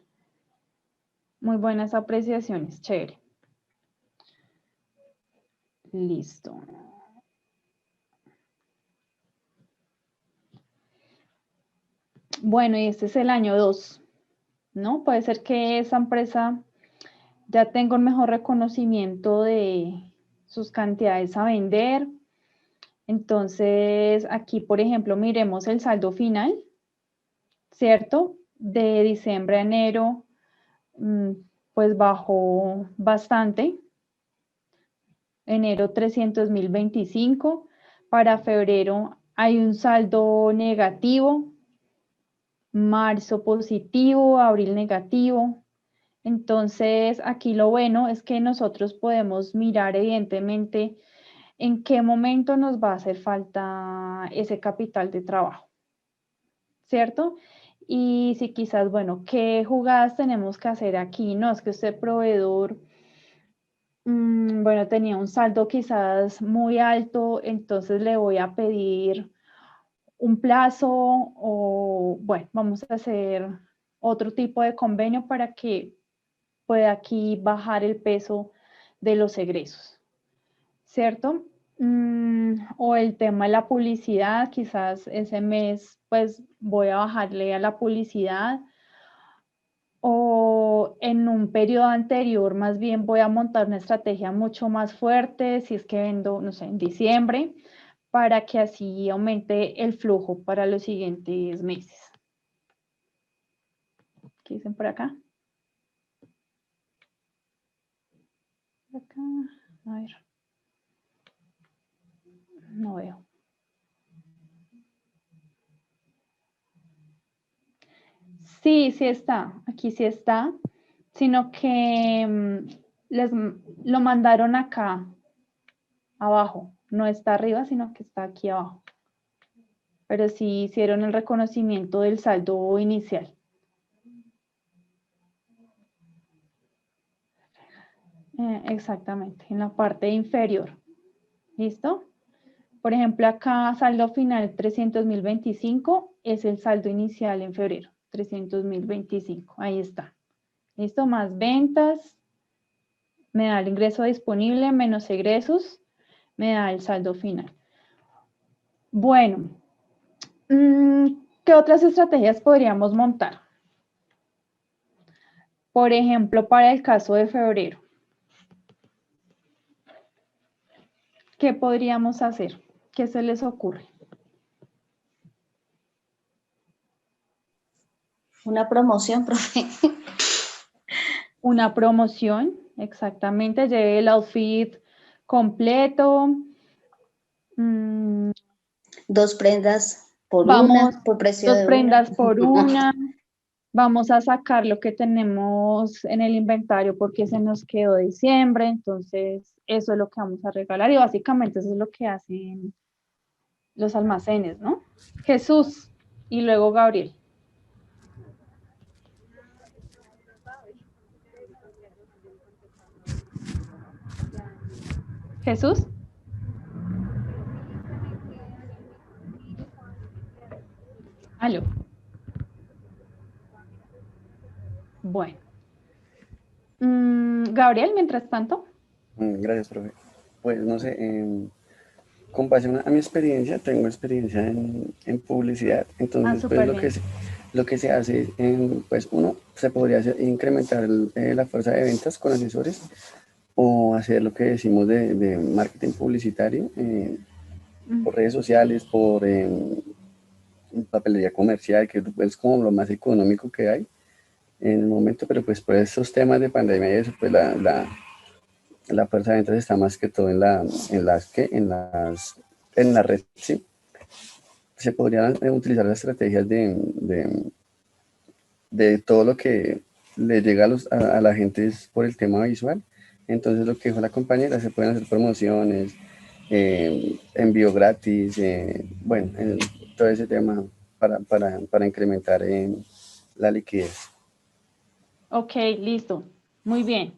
Muy buenas apreciaciones, chévere. Listo. Bueno, y este es el año 2, ¿no? Puede ser que esa empresa ya tenga un mejor reconocimiento de sus cantidades a vender. Entonces, aquí, por ejemplo, miremos el saldo final, ¿cierto? De diciembre a enero, pues bajó bastante. Enero 300.025. Para febrero hay un saldo negativo. Marzo positivo, abril negativo. Entonces, aquí lo bueno es que nosotros podemos mirar evidentemente en qué momento nos va a hacer falta ese capital de trabajo, ¿cierto? Y si quizás, bueno, ¿qué jugadas tenemos que hacer aquí? No, es que este proveedor, bueno, tenía un saldo quizás muy alto, entonces le voy a pedir un plazo o, bueno, vamos a hacer otro tipo de convenio para que pueda aquí bajar el peso de los egresos, ¿cierto? O el tema de la publicidad, quizás ese mes pues voy a bajarle a la publicidad, o en un periodo anterior más bien voy a montar una estrategia mucho más fuerte, si es que vendo, no sé, en diciembre, para que así aumente el flujo para los siguientes meses. ¿Qué dicen por acá? Por acá, a ver. No veo. Sí, sí está, aquí sí está, sino que lo mandaron acá, abajo. No está arriba, sino que está aquí abajo. Pero sí hicieron el reconocimiento del saldo inicial. Exactamente, en la parte inferior. ¿Listo? Por ejemplo, acá saldo final 300.025 es el saldo inicial en febrero, 300.025, ahí está. ¿Listo? Más ventas, me da el ingreso disponible, menos egresos, me da el saldo final. Bueno, ¿qué otras estrategias podríamos montar? Por ejemplo, para el caso de febrero, ¿qué podríamos hacer? ¿Qué se les ocurre? Una promoción, profe. Una promoción, exactamente, lleve el outfit completo. 2 prendas por una, por precio de 2 prendas una. por una. Vamos a sacar lo que tenemos en el inventario porque se nos quedó diciembre, entonces eso es lo que vamos a regalar y básicamente eso es lo que hacen los almacenes, ¿no? Jesús y luego Gabriel. Jesús. Aló. Bueno. Gabriel, mientras tanto. Gracias, profe. Pues no sé, con base a mi experiencia, tengo experiencia en publicidad, entonces pues lo que se hace, pues uno se podría incrementar la fuerza de ventas con asesores o hacer lo que decimos de marketing publicitario por redes sociales, por papelería comercial, que es como lo más económico que hay en el momento, pero pues por esos temas de pandemia y eso, pues la fuerza de ventas está más que todo en la red, ¿sí? Se podrían utilizar las estrategias de todo lo que le llega a la gente es por el tema visual. Entonces lo que dijo la compañera, se pueden hacer promociones, envío gratis, bueno, todo ese tema para incrementar la liquidez. Ok, listo. Muy bien.